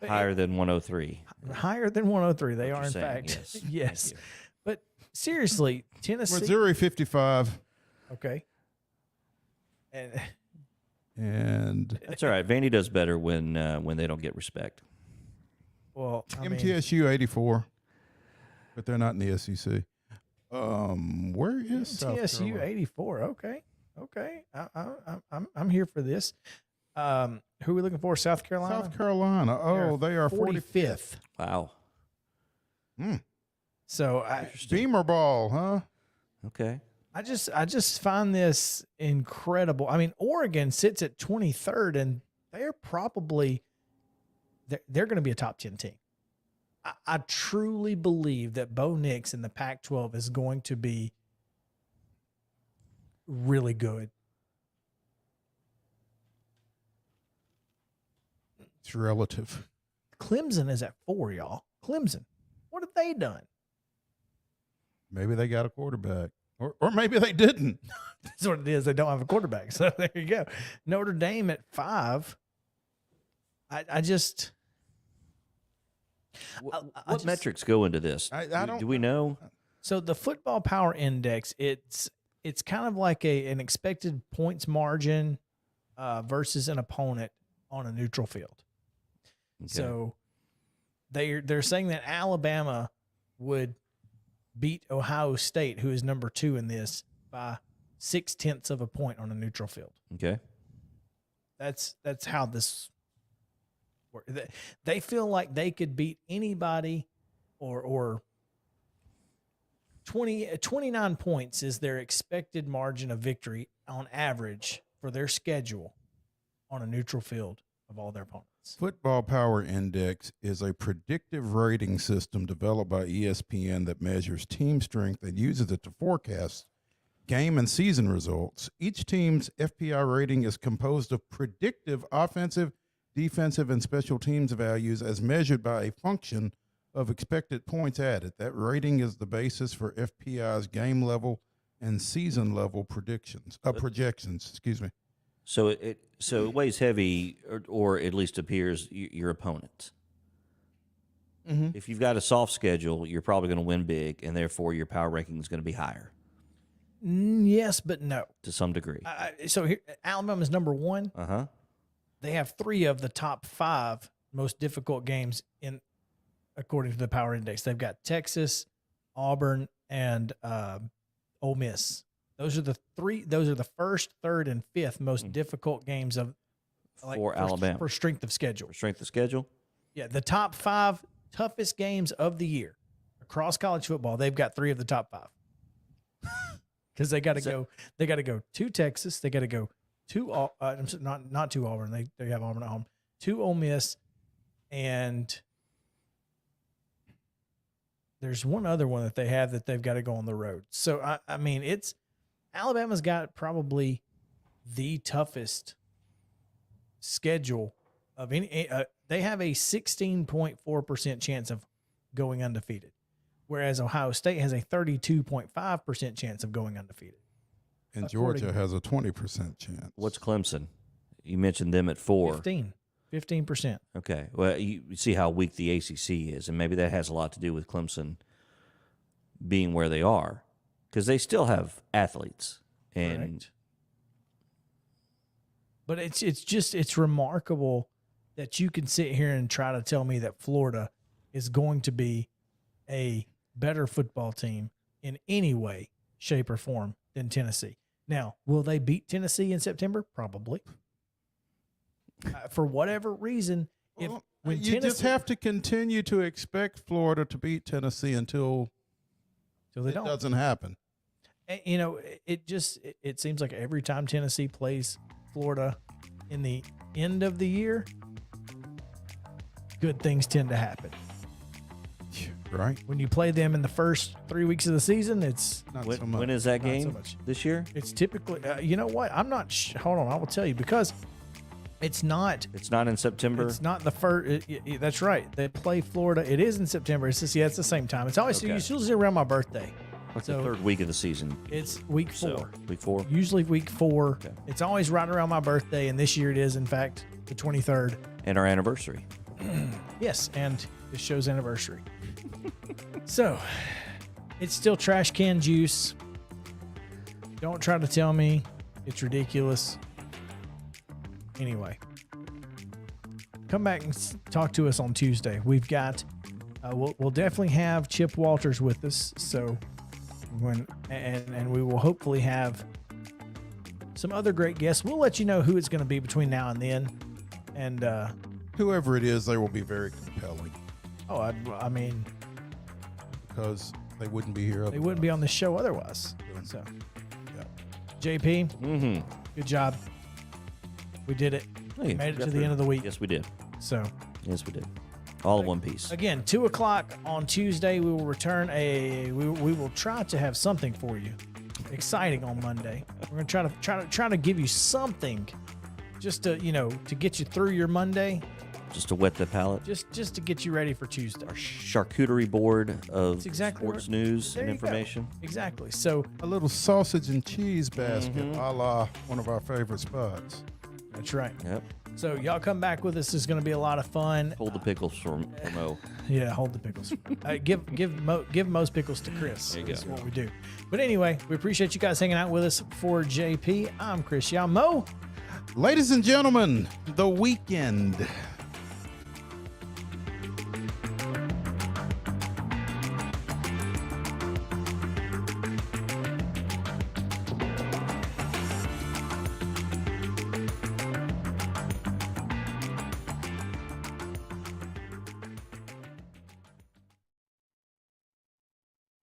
Higher than 103. Higher than 103. They What are, you're in saying, fact. yes. Yes. But seriously, Tennessee. Missouri 55. Okay. And That's all right. Vandy does better when they don't get respect. Well, MTSU 84, but they're not in the SEC. Where is South TSU Carolina? 84? Okay. I'm here for this. Who are we looking for? South Carolina. South Carolina. Oh, they are 45th. Wow. So Beamer ball, huh? Okay. I just find this incredible. I mean, Oregon sits at 23rd, and they're probably they're going to be a top 10 team. I truly believe that Bo Nix in the Pac-12 is going to be really good. It's relative. Clemson is at 4, y'all. Clemson. What have they done? Maybe they got a quarterback. Or maybe they didn't. That's what it is. They don't have a quarterback. So there you go. Notre Dame at 5. I just. What metrics go into this? Do we know? So the Football Power Index, it's kind of like an expected points margin versus an opponent on a neutral field. Okay. So they're saying that Alabama would beat Ohio State, who is number 2 in this, by 0.6 of a point on a neutral field. Okay. That's how this works. They feel like they could beat anybody, or 29 points is their expected margin of victory on average for their schedule on a neutral field of all their opponents. Football Power Index is a predictive rating system developed by ESPN that measures team strength and uses it to forecast game and season results. Each team's FPI rating is composed of predictive offensive, defensive, and special teams values as measured by a function of expected points added. That rating is the basis for FPI's game level and season level projections. Excuse me. So it weighs heavy, or at least appears your opponent. Mm-hmm. If you've got a soft schedule, you're probably going to win big, and therefore your power ranking is going to be higher. Yes, but no. To some degree. So here, Alabama's number 1. Uh-huh. They have 3 of the top 5 most difficult games according to the Power Index. They've got Texas, Auburn, and Ole Miss. Those are the 3. Those are the first, 3rd, and 5th most difficult games for Alabama for strength of schedule. Strength of schedule. Yeah, the top 5 toughest games of the year across college football. They've got 3 of the top 5 because they got to go. They got to go to Texas. They got to go to not to Auburn. They have Auburn at home. To Ole Miss, and there's one other one that they have that they've got to go on the road. So I mean, Alabama's got probably the toughest schedule of any. They have a 16.4% chance of going undefeated, whereas Ohio State has a 32.5% chance of going undefeated. And Georgia has a 20% chance. What's Clemson? You mentioned them at 4. 15%. Okay. Well, you see how weak the ACC is, and maybe that has a lot to do with Clemson being where they are, because they still have athletes. And Correct. But it's remarkable that you can sit here and try to tell me that Florida is going to be a better football team in any way, shape, or form than Tennessee. Now, will they beat Tennessee in September? Probably. For whatever reason, you just have to continue to expect Florida to beat Tennessee until they it doesn't happen. You know, it seems like every time Tennessee plays Florida in the end of the year, good things tend to happen. Right. When you play them in the first 3 weeks of the season, it's Not When, so much. when is that not so game much. this year? It's typically, you know what? I'm not, hold on, I will tell you, because it's not in September. It's not the first. That's right. They play Florida. It is in September. It's just, it's the same time. It's always Okay. it's usually around my birthday. What's So the third week of the season? It's week 4. So, week 4. Usually week 4. Okay. It's always right around my birthday, and this year it is, in fact, the 23rd. And our anniversary. Yes, and this show's anniversary. So, it's still trash can juice. Don't try to tell me it's ridiculous. Anyway, come back and talk to us on Tuesday. We've got, we'll definitely have Chip Walters with us. So, and we will hopefully have some other great guests. We'll let you know who it's going to be between now and then. And Whoever it is, they will be very compelling. Oh, I mean, because they wouldn't be here. They wouldn't be on the show otherwise. So, JP, good job. We did it. Hey, Made it to got the through. end of the week. Yes, we did. So, yes, we did. All in one piece. Again, 2:00 on Tuesday. We will return we will try to have something for you, exciting on Monday. We're gonna try to give you something, just to to get you through your Monday. Just to wet the palate. Just to get you ready for Tuesday. Our charcuterie board of That's exactly sports right. news There and you go. information. Exactly. So a little sausage and cheese basket, a la one of our favorite spots. That's right. Yep. So y'all come back with us. It's going to be a lot of fun. Hold the pickles for Mo. Yeah, hold the pickles. Give most pickles to Chris. There you go. That's what we do. But anyway, we appreciate you guys hanging out with us. For JP, I'm Chris Yao. Mo. Ladies and gentlemen, the weekend